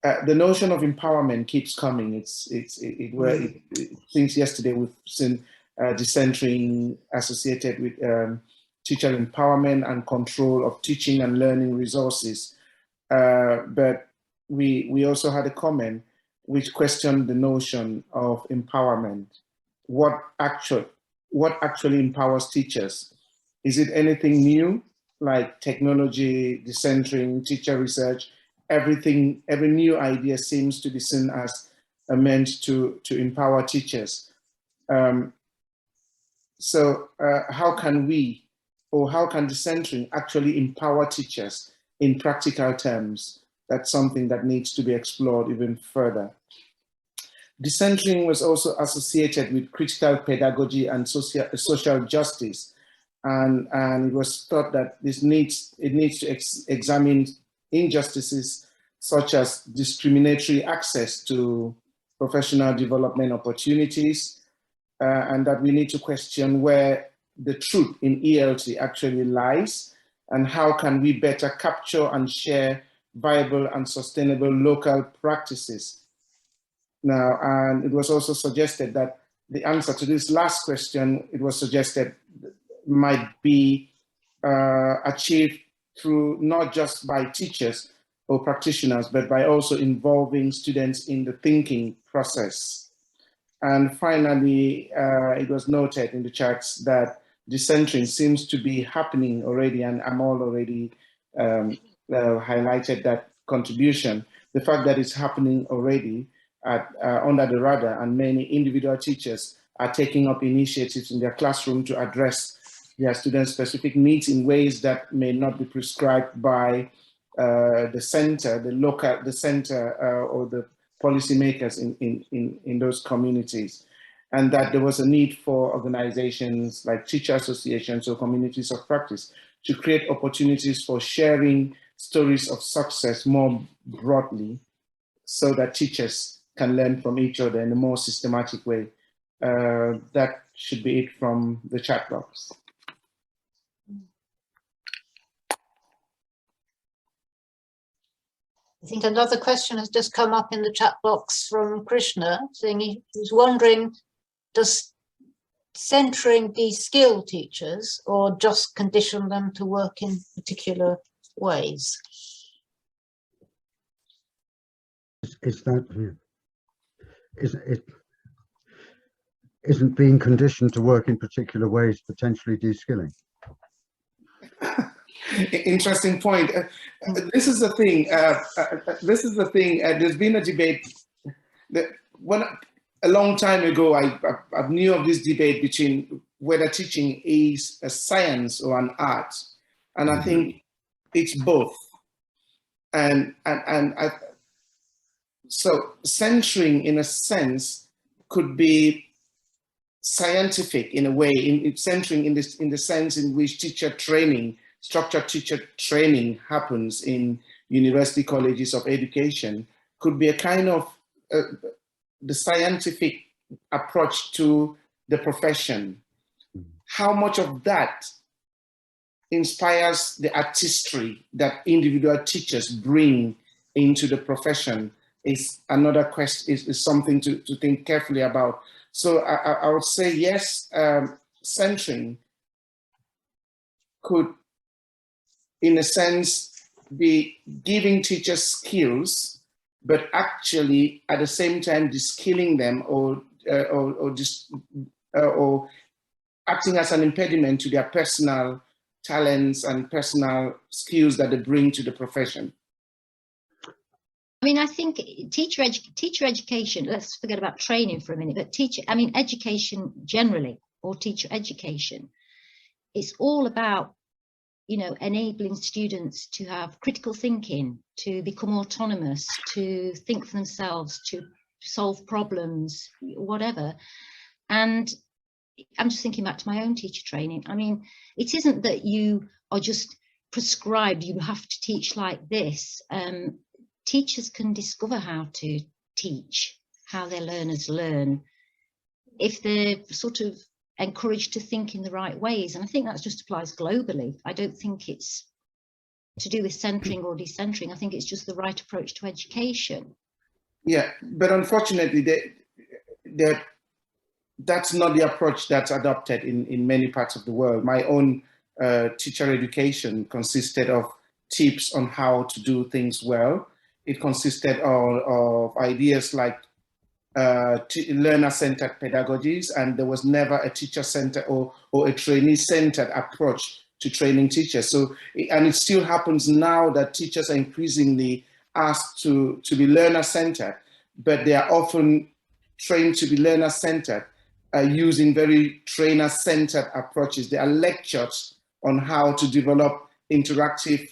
The notion of empowerment keeps coming. Since yesterday we've seen decentering associated with teacher empowerment and control of teaching and learning resources. But we also had a comment which questioned the notion of empowerment. What actually empowers teachers? Is it anything new, like technology, decentering, teacher research? Every new idea seems to be seen as meant to empower teachers. So how can we, or how can decentering actually empower teachers in practical terms? That's something that needs to be explored even further. Decentering was also associated with critical pedagogy and social justice. And it was thought that it needs to examine injustices such as discriminatory access to professional development opportunities, and that we need to question where the truth in ELT actually lies, and how can we better capture and share viable and sustainable local practices. Now, and it was also suggested that the answer to this last question, it was suggested, might be achieved through not just by teachers or practitioners, but by also involving students in the thinking process. And finally, it was noted in the charts that decentering seems to be happening already, and Amol already highlighted that contribution. The fact that it's happening already under the radar, and many individual teachers are taking up initiatives in their classroom to address their student-specific needs in ways that may not be prescribed by the center, or the policymakers in those communities, and that there was a need for organizations like teacher associations or communities of practice to create opportunities for sharing stories of success more broadly, so that teachers can learn from each other in a more systematic way. That should be it from the chat box. I think another question has just come up in the chat box from Krishna, saying he was wondering, does centering de-skill teachers or just condition them to work in particular ways? Isn't being conditioned to work in particular ways potentially de-skilling? Interesting point. This is the thing. There's been a debate that a long time ago, I knew of this debate between whether teaching is a science or an art, and I think it's both. So centering, in a sense, could be scientific in a way. Centering in the sense in which structured teacher training happens in university colleges of education, could be a kind of the scientific approach to the profession. How much of that inspires the artistry that individual teachers bring into the profession is another question, is something to think carefully about. So I would say yes, centering could, in a sense, be giving teachers skills, but actually at the same time de-skilling them or acting as an impediment to their personal talents and personal skills that they bring to the profession. I mean, I think teacher education, let's forget about training for a minute, but education generally, or teacher education, it's all about, enabling students to have critical thinking, to become autonomous, to think for themselves, to solve problems, whatever. And I'm just thinking back to my own teacher training. I mean, it isn't that you are just prescribed, you have to teach like this. Teachers can discover how to teach, how their learners learn, if they're sort of encouraged to think in the right ways. And I think that just applies globally. I don't think it's to do with centering or decentering. I think it's just the right approach to education. Yeah, but unfortunately, that's not the approach that's adopted in many parts of the world. My own teacher education consisted of tips on how to do things well. it consisted of ideas like learner-centered pedagogies, and there was never a teacher-centered or a trainee-centered approach to training teachers. So, and it still happens now that teachers are increasingly asked to be learner-centered, but they are often trained to be learner-centered using very trainer-centered approaches. They are lectured on how to develop interactive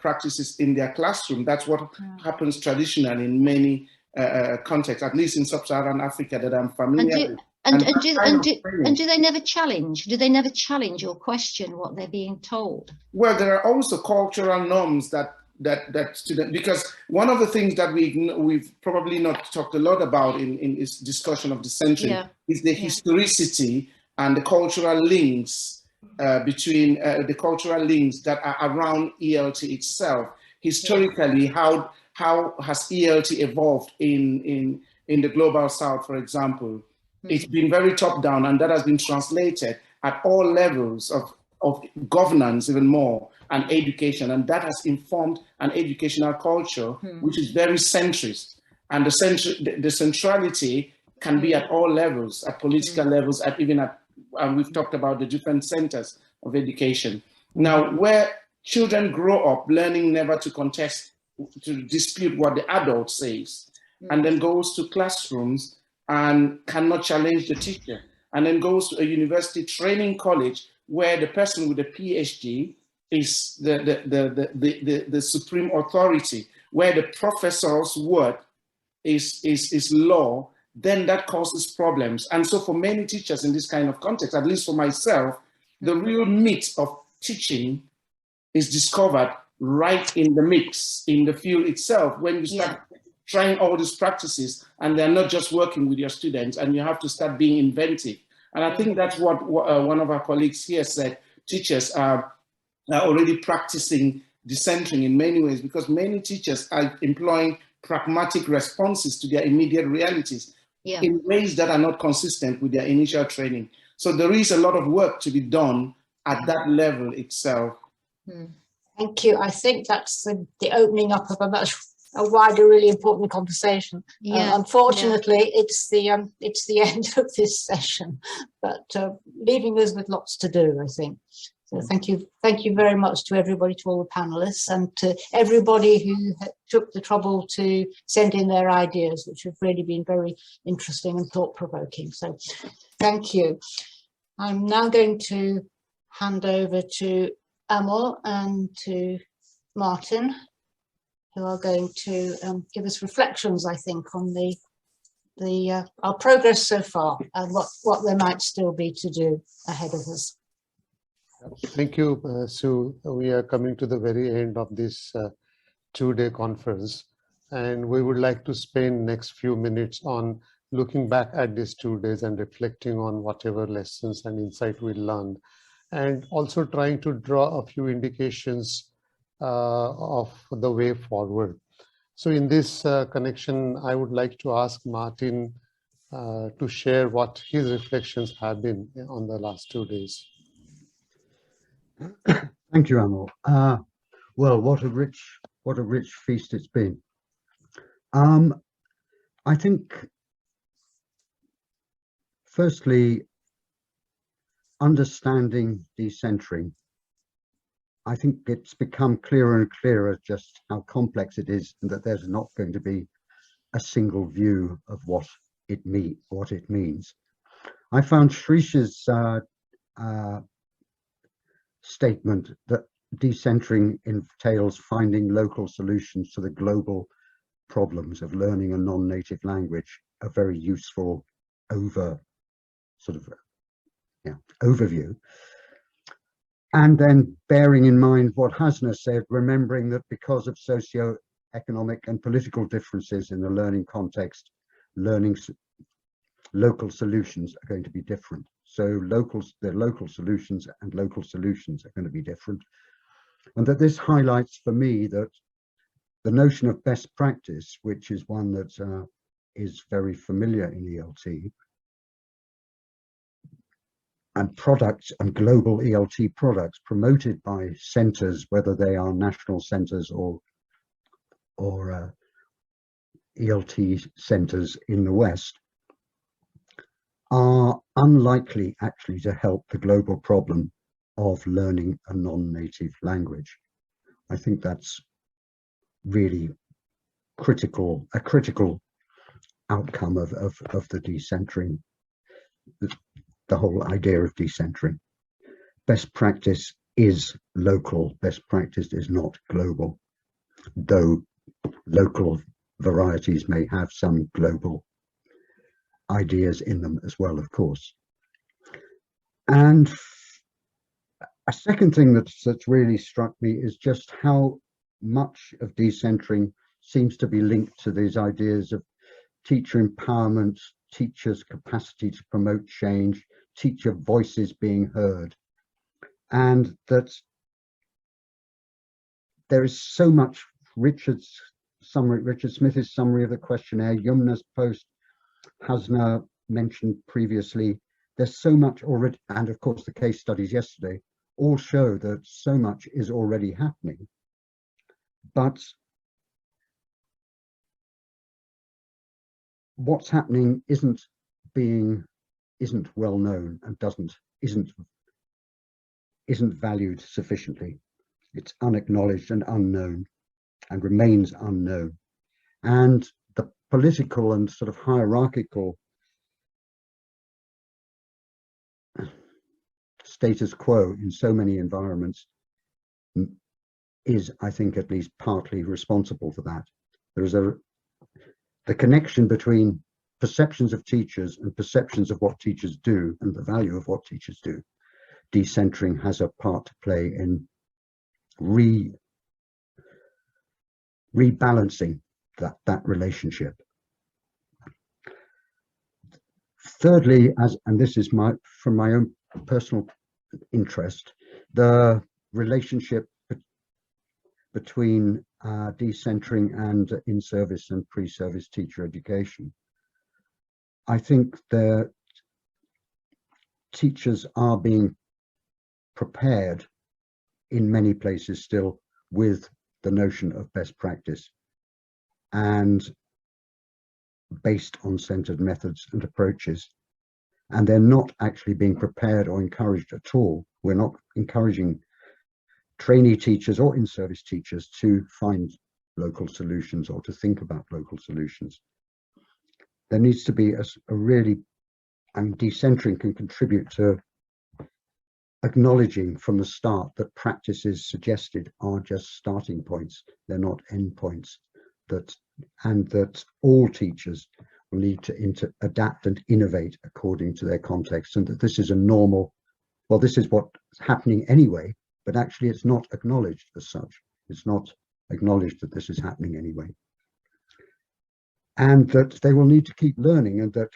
practices in their classroom. That's what happens traditionally in many contexts, at least in sub-Saharan Africa that I'm familiar with. And do they never challenge? Do they never challenge or question what they're being told? Well, there are also cultural norms that student, because one of the things that we've probably not talked a lot about in this discussion of decentering is the historicity and the cultural links between the cultural links that are around ELT itself. Historically, how has ELT evolved in the global south, for example? It's been very top down, and that has been translated at all levels of governance, even more, and education, and that has informed an educational culture which is very centrist. And the centrality can be at all levels, at political levels, at even at, and we've talked about the different centers of education. Now, where children grow up learning never to contest, to dispute what the adult says, and then goes to classrooms and cannot challenge the teacher, and then goes to a university training college where the person with a PhD is the supreme authority, where the professor's word is law, then that causes problems. And so for many teachers in this kind of context, at least for myself, the real meat of teaching is discovered right in the mix, in the field itself, when you start trying all these practices and they're not just working with your students, and you have to start being inventive. And I think that's what one of our colleagues here said. Teachers are already practicing decentering in many ways, because many teachers are employing pragmatic responses to their immediate realities in ways that are not consistent with their initial training. So there is a lot of work to be done at that level itself. Thank you. I think that's the opening up of a wider, really important conversation. Unfortunately, it's the end of this session, but leaving us with lots to do, I think. So thank you very much to everybody, to all the panelists, and to everybody who took the trouble to send in their ideas, which have really been very interesting and thought-provoking. So thank you. I'm now going to hand over to Amol and to Martin, who are going to give us reflections, I think, on our progress so far and what there might still be to do ahead of us. Thank you, Sue. We are coming to the very end of this two-day conference, and we would like to spend next few minutes on looking back at these 2 days and reflecting on whatever lessons and insight we learned, and also trying to draw a few indications of the way forward. So in this connection, I would like to ask Martin to share what his reflections have been on the last 2 days. Thank you, Amol. Well, what a rich feast it's been. I think, firstly, understanding decentering, I think it's become clearer and clearer just how complex it is, and that there's not going to be a single view of what it means. I found Shrish's statement that decentering entails finding local solutions to the global problems of learning a non-native language a very useful overview. And then bearing in mind what Hasna said, remembering that because of socio-economic and political differences in the learning context, local solutions are going to be different. So the local solutions are going to be different. And that this highlights for me that the notion of best practice, which is one that is very familiar in ELT, and products and global ELT products promoted by centers, whether they are national centers or or ELT centres in the West are unlikely actually to help the global problem of learning a non-native language. I think that's really a critical outcome of the decentering, the whole idea of decentering. Best practice is local, best practice is not global, though local varieties may have some global ideas in them as well, of course. And a second thing that's really struck me is just how much of decentering seems to be linked to these ideas of teacher empowerment, teachers' capacity to promote change, teacher voices being heard, and that there is so much. Richard Smith's summary of the questionnaire, Yumna's post, Hasna mentioned previously, there's so much already, and of course the case studies yesterday all show that so much is already happening, but what's happening isn't well known and isn't valued sufficiently. It's unacknowledged and unknown and remains unknown. And the political and sort of hierarchical status quo in so many environments is, I think, at least partly responsible for that. There is the connection between perceptions of teachers and perceptions of what teachers do and the value of what teachers do. Decentering has a part to play in rebalancing that relationship. Thirdly, and this is from my own personal interest, the relationship between decentering and in-service and pre-service teacher education. I think that teachers are being prepared in many places still with the notion of best practice and based on centered methods and approaches, and they're not actually being prepared or encouraged at all. We're not encouraging trainee teachers or in-service teachers to find local solutions or to think about local solutions. There needs to be a really, decentering can contribute to acknowledging from the start that practices suggested are just starting points, they're not end points, and that all teachers will need to adapt and innovate according to their context, and that this is a normal, well, this is what's happening anyway, but actually it's not acknowledged as such. It's not acknowledged that this is happening anyway. And that they will need to keep learning, and that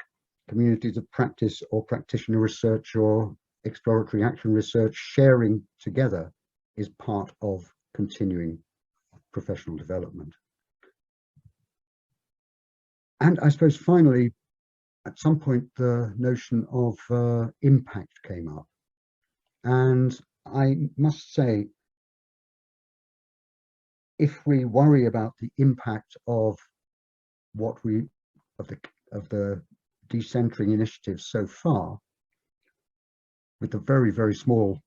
communities of practice or practitioner research or exploratory action research sharing together is part of continuing professional development. And I suppose finally, at some point, the notion of impact came up. And I must say, if we worry about the impact of the decentering initiatives so far, with the very, very small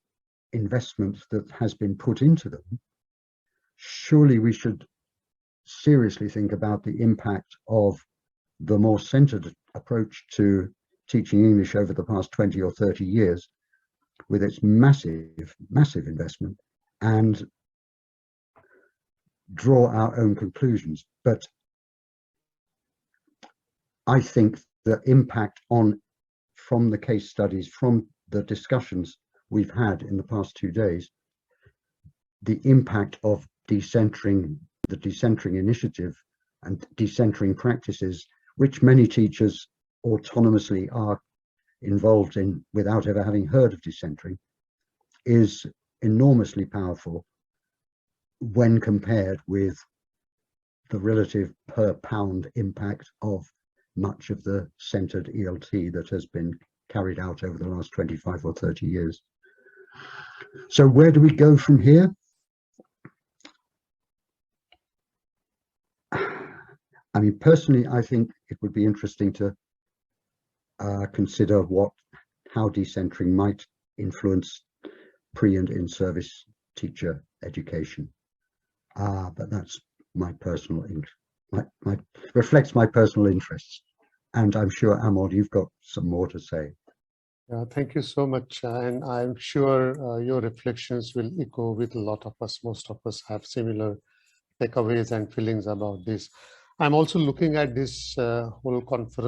investment that has been put into them, surely we should seriously think about the impact of the more centered approach to teaching English over the past 20 or 30 years, with its massive, massive investment, and draw our own conclusions. But I think the impact from the case studies, from the discussions we've had in the past 2 days, the impact of decentering, the decentering initiative and decentering practices, which many teachers autonomously are involved in without ever having heard of decentering, is enormously powerful when compared with the relative per pound impact of much of the centered ELT that has been carried out over the last 25 or 30 years. So where do we go from here? I mean, personally, I think it would be interesting to consider how decentering might influence pre and in-service teacher education. But that's my personal reflects my personal interests. And I'm sure, Amol, you've got some more to say. Thank you so much. And I'm sure your reflections will echo with a lot of us. Most of us have similar takeaways and feelings about this. I'm also looking at this whole conference